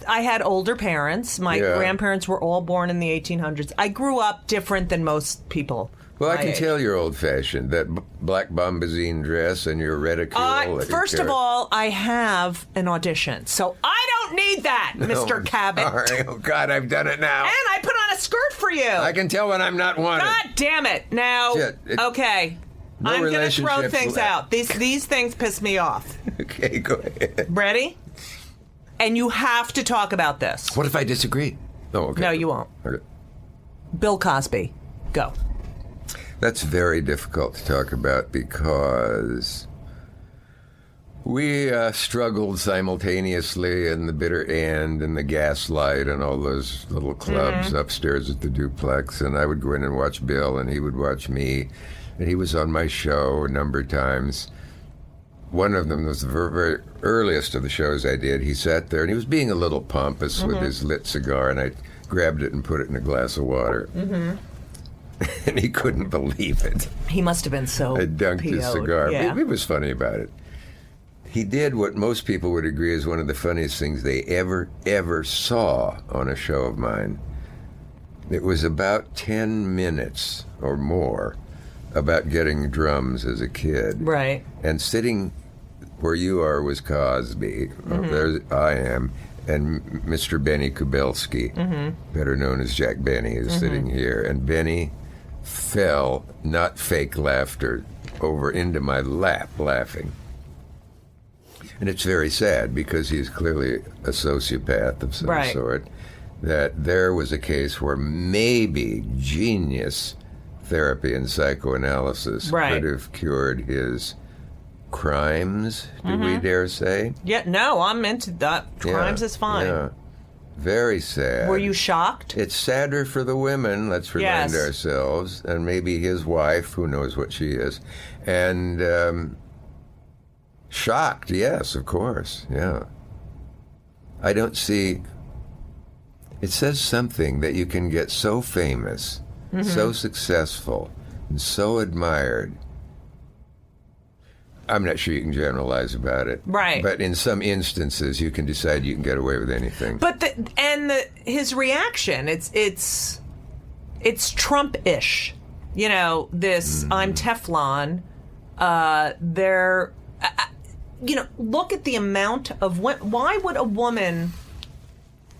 had older parents. My grandparents were all born in the 1800s. I grew up different than most people. Well, I can tell you're old-fashioned. That black bombazine dress and your reticule. First of all, I have an audition, so I don't need that, Mr. Cavett. Sorry. Oh, God, I've done it now. And I put on a skirt for you. I can tell when I'm not wanted. God damn it. Now, okay. No, I'm going to throw things out. These things piss me off. Okay, go ahead. Ready? And you have to talk about this. What if I disagree? Oh, okay. No, you won't. Okay. Bill Cosby. Go. That's very difficult to talk about because we struggled simultaneously in the Bitter End and the Gaslight and all those little clubs upstairs at the duplex. And I would go in and watch Bill, and he would watch me. And he was on my show a number of times. One of them was the very, very earliest of the shows I did. He sat there, and he was being a little pompous with his lit cigar, and I grabbed it and put it in a glass of water. and he couldn't believe it. He must have been so I dunked his PO'd. cigar. Yeah. He was funny about it. He did what most people would agree is one of the funniest things they ever saw on a show of mine. It was about 10 minutes or more about getting drums as a kid. Right. And sitting where you are was Cosby. There I am. And Mr. Benny Kubelski, better known as Jack Benny, is sitting here. And Benny fell, not fake laughter, over into my lap laughing. And it's very sad because he's clearly a sociopath of some sort, that there was a case where maybe genius therapy and psychoanalysis could have cured his crimes, do we dare say? Yeah, no, I'm into that. Crimes is fine. Yeah. Very sad. Were you shocked? It's sadder for the women, let's remind ourselves, and maybe his wife, who knows what she is. And shocked, yes, of course, yeah. I don't see... It says something that you can get so famous, so successful, and so admired. I'm not sure you can generalize about it. Right. But in some instances, you can decide you can get away with anything. But his reaction, it's Trump-ish. You know, this I'm Teflon. Look at the amount of why would a woman?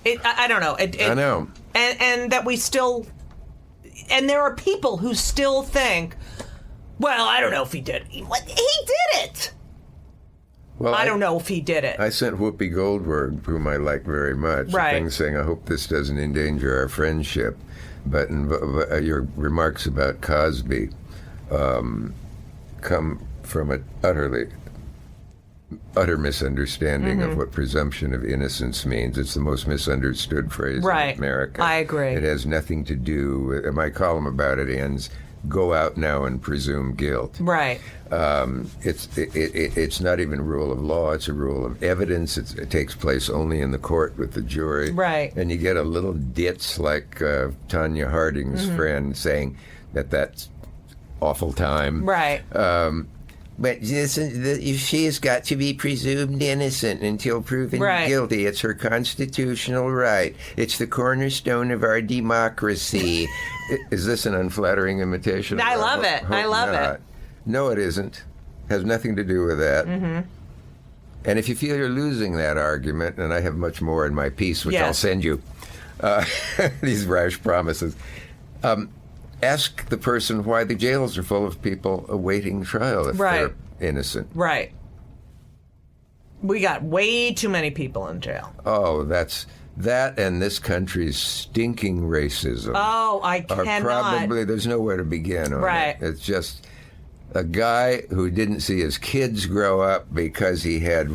I don't know. I know. And that we still, and there are people who still think, well, I don't know if he did. He did it. Well, I don't know if he did it. I sent Whoopi Goldberg, whom I like very much, a thing saying, I hope this doesn't endanger our friendship. But your remarks about Cosby come from an utter misunderstanding of what presumption of innocence means. It's the most misunderstood phrase in America. I agree. It has nothing to do with, my column about it ends, go out now and presume guilt. Right. It's not even a rule of law. It's a rule of evidence. It takes place only in the court with the jury. Right. And you get a little ditz like Tanya Harding's friend saying that's awful time. Right. But she has got to be presumed innocent until proven guilty. It's her constitutional right. It's the cornerstone of our democracy. Is this an unflattering imitation? I love it. I love it. No, it isn't. Has nothing to do with that. And if you feel you're losing that argument, and I have much more in my piece, which I'll send you, these rash promises, ask the person why the jails are full of people awaiting trial if they're innocent. Right. We got way too many people in jail. Oh, that and this country's stinking racism. Oh, I cannot. Probably, there's nowhere to begin on it. It's just a guy who didn't see his kids grow up because he had,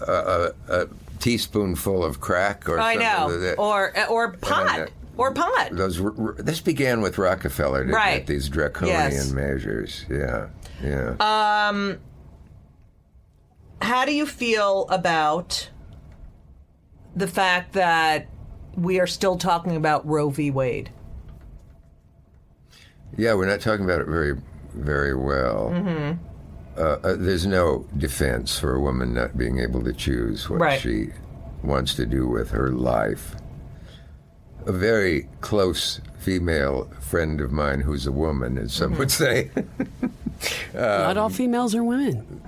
a teaspoonful of crack or something. I know. Or pot. Or pot. This began with Rockefeller, didn't it? These draconian measures. Yeah. How do you feel about the fact that we are still talking about Roe v. Wade? Yeah, we're not talking about it very, very well. There's no defense for a woman not being able to choose what she wants to do with her life. A very close female friend of mine who's a woman, as some would say. Not all females are women.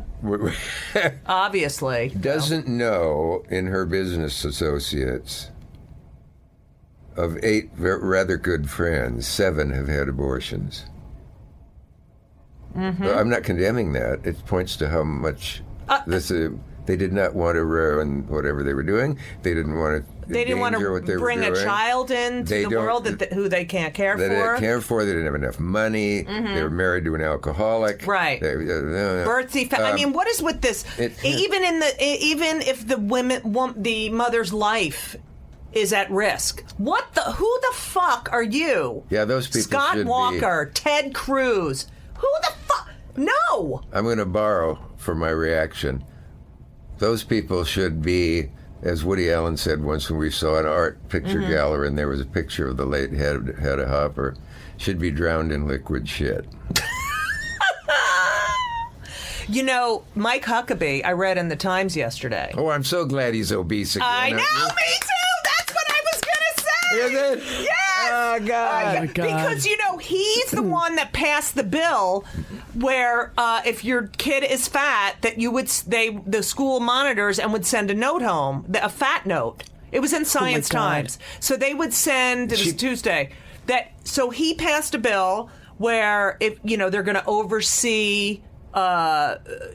Obviously. Doesn't know in her business associates, of 8 rather good friends, 7 have had abortions. I'm not condemning that. It points to how much they did not want to ruin whatever they were doing. They didn't want to. They didn't want to bring a child into the world who they can't care for. They didn't care for. They didn't have enough money. They were married to an alcoholic. Right. Births. I mean, what is with this? Even if the mother's life is at risk, who the fuck are you? Yeah, those people. Scott Walker, Ted Cruz. Who the fuck? No. I'm going to borrow for my reaction. Those people should be as Woody Allen said once when we saw an art picture gallery and there was a picture of the late Hedda Hopper, should be drowned in liquid shit. You know, Mike Huckabee, I read in the Times yesterday. Oh, I'm so glad he's obese again. I know, me too! That's what I was going to say! Is it? Yes! Oh, God. Oh, my God. Because, you know, he's the one that passed the bill where if your kid is fat, that you would the school monitors and would send a note home, a fat note. It was in Science Times. So they would send, it was Tuesday, so he passed a bill where if, you know, they're going to oversee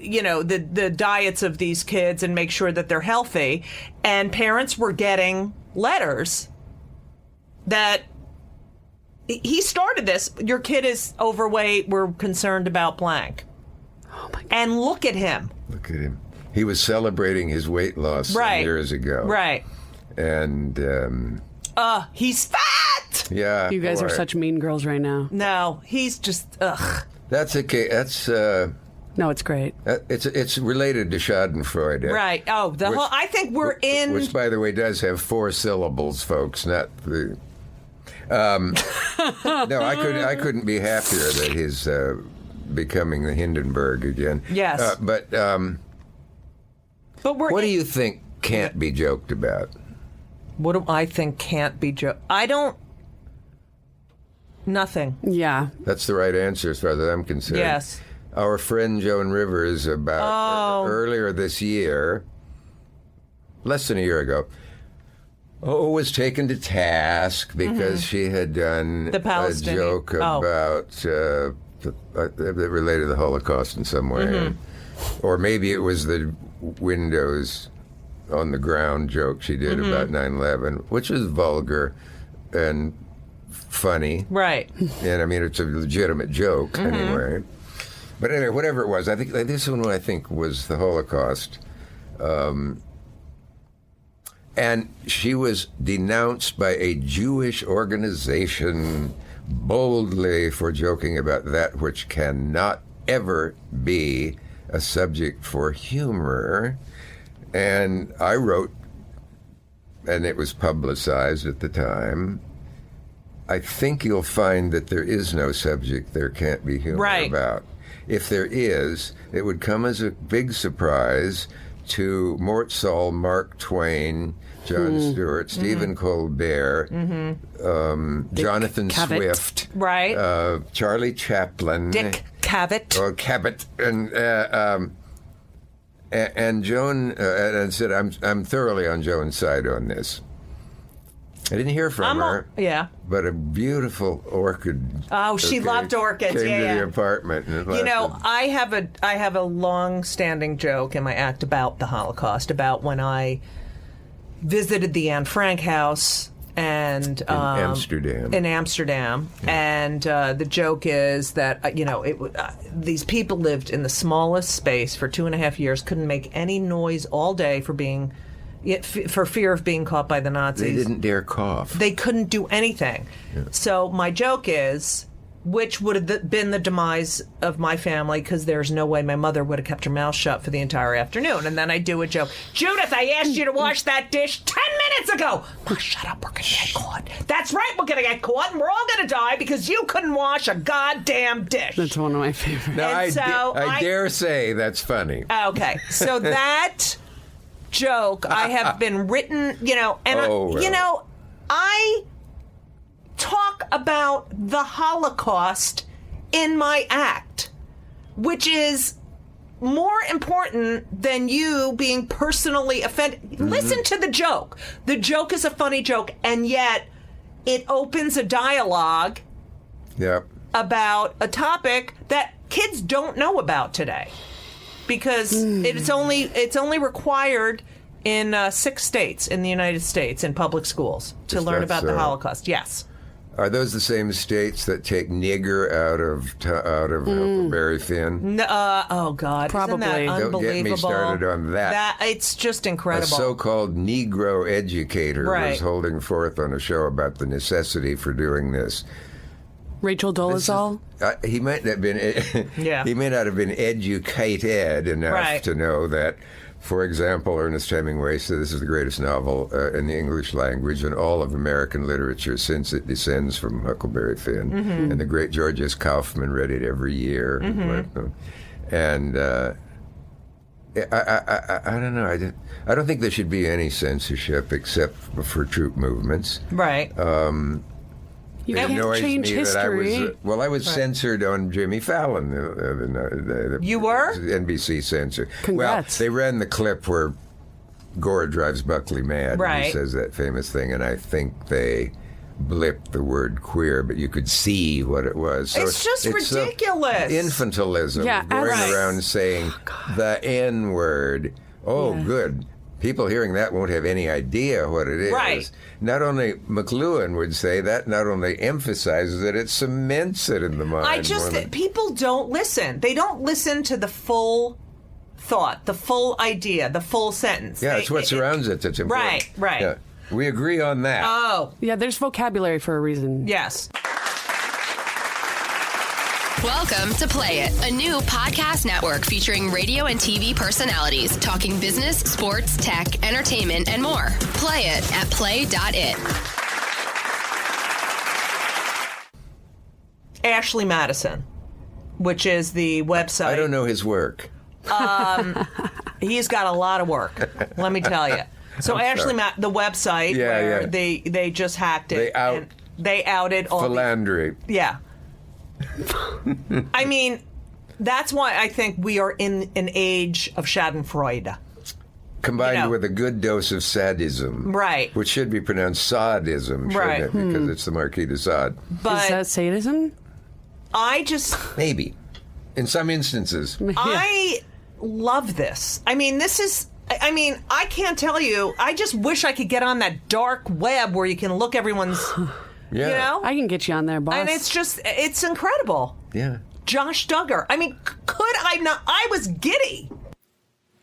you know, the diets of these kids and make sure that they're healthy. And parents were getting letters that he started this. Your kid is overweight. We're concerned about blank. Oh my God. And look at him. Look at him. He was celebrating his weight loss some years ago. Right. And, he's fat. yeah. You guys are boy. such mean girls right now. No, he's just, ugh. That's okay. That's, No, it's great. it's related to Schadenfreude. Right. Oh, I think we're in. Which, by the way, does have 4 syllables, folks, not the... no, I couldn't be happier that he's becoming the Hindenburg again. Yes. But we're what do you think can't be joked about? What do I think can't be joked? I don't. Nothing. Yeah. That's the right answer as far as I'm concerned. Yes. Our friend Joan Rivers, about earlier this year, less than a year ago, was taken to task because she had done a joke about that related to the Holocaust in some way. Or maybe it was the windows on the ground joke she did about 9/11, which was vulgar and funny. Right. And I mean, it's a legitimate joke anyway. But anyway, whatever it was, I think this one was the Holocaust. And she was denounced by a Jewish organization boldly for joking about that which cannot ever be a subject for humor. And I wrote, and it was publicized at the time, I think you'll find that there is no subject there can't be humor about. If there is, it would come as a big surprise to Mort Saul, Mark Twain, Jon Stewart, Stephen Colbert, Jonathan Cavett. Swift, Right. Charlie Chaplin, Dick Cavett. or Cavett, and Joan, and said, "I'm thoroughly on Joan's side on this." I didn't hear from her. Yeah. But a beautiful orchid. Oh, she loved orchids. Came Yeah, to yeah. the apartment. And it You know, lasted. I have a long-standing joke in my act about the Holocaust, about when I visited the Anne Frank house and Amsterdam. In Amsterdam, and the joke is that these people lived in the smallest space for 2.5 years, couldn't make any noise all day for fear of being caught by the Nazis. They didn't dare cough. They couldn't do anything. Yeah. So my joke is, which would have been the demise of my family, because there's no way my mother would have kept her mouth shut for the entire afternoon. And then I do a joke. Judith, I asked you to wash that dish 10 minutes ago. Ma, shut up. We're going to get caught. That's right. We're going to get caught, and we're all going to die because you couldn't wash a goddamn dish. That's one of my favorites. Now, I dare say that's funny. Okay. So that joke I have been written, I talk about the Holocaust in my act, which is more important than you being personally offended. Listen to the joke. The joke is a funny joke, and yet it opens a dialogue about a topic that kids don't know about today, because it's only required in 6 states in the United States in public schools to learn about the Holocaust. Yes. Are those the same states that take nigger out of Huckleberry Finn? Oh God! Probably. Isn't that unbelievable? Don't get me started on that. It's just A incredible. so-called Negro educator Right. was holding forth on a show about the necessity for doing this. Rachel Dolezal? He might not have been. Yeah. He may not have been educated enough Right. to know that For example, Ernest Hemingway said this is the greatest novel in the English language in all of American literature since it descends from Huckleberry Finn. Mm-hmm. And the great George S. Kaufman read it every year. Mm-hmm. And I don't know. I don't think there should be any censorship except for troop movements. Right. You can't change history. I was censored on Jimmy Fallon. You were? NBC censor. Congrats. Well, they ran the clip where Gore drives Buckley mad. Right. And he says that famous thing, and I think they blipped the word queer, but you could see what it was. So it's just ridiculous. Infantilism. Yeah, going around saying the N word. Oh, good. People hearing that won't have any idea what it is. Right. Not only McLuhan would say that, not only emphasizes it, it cements it in the mind. People don't listen. They don't listen to the full thought, the full idea, the full sentence. Yeah, it's what surrounds it that's important. Right. Yeah. We agree on that. Oh. Yeah, there's vocabulary for a reason. Yes. Welcome to Play It, a new podcast network featuring radio and TV personalities talking business, sports, tech, entertainment, and more. Play it at play.it. Ashley Madison, which is the website. I don't know his work. He's got a lot of work, let me tell you. So Ashley, the website where they just hacked it. They outed all philandry. Yeah. I mean, that's why I think we are in an age of Schadenfreude. Combined with a good dose of sadism. Right. Which should be pronounced sadism, shouldn't it? Because it's the Marquis de Sade. But is that sadism? Maybe. In some instances. I love this. I mean, I can't tell you. I just wish I could get on that dark web where you can look everyone's... Yeah. You know? I can get you on there, boss. And it's incredible. Yeah. Josh Duggar. I mean, could I not? I was giddy.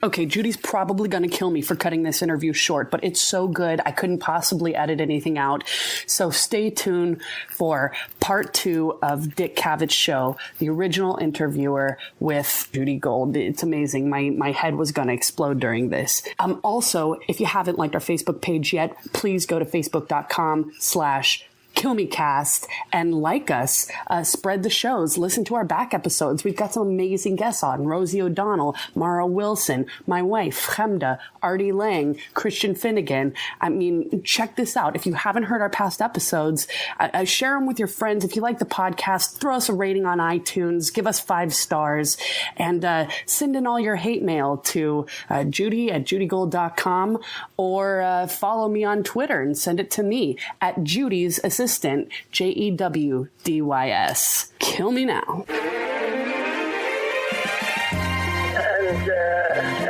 Okay, Judy's probably going to kill me for cutting this interview short, but it's so good, I couldn't possibly edit anything out. So stay tuned for part 2 of Dick Cavett's show, the original interviewer with Judy Gold. It's amazing. My head was going to explode during this. Also, if you haven't liked our Facebook page yet, please go to facebook.com/KillMeCast and like us, spread the shows, listen to our back episodes. We've got some amazing guests on: Rosie O'Donnell, Mara Wilson, my wife, Chemda, Artie Lang, Christian Finnegan. I mean, check this out. If you haven't heard our past episodes, share them with your friends. If you like the podcast, throw us a rating on iTunes, give us 5 stars, and send in all your hate mail to Judy@JudyGold.com, or follow me on Twitter and send it to me at Judy's Assistant, JEWDYS. Kill me now. And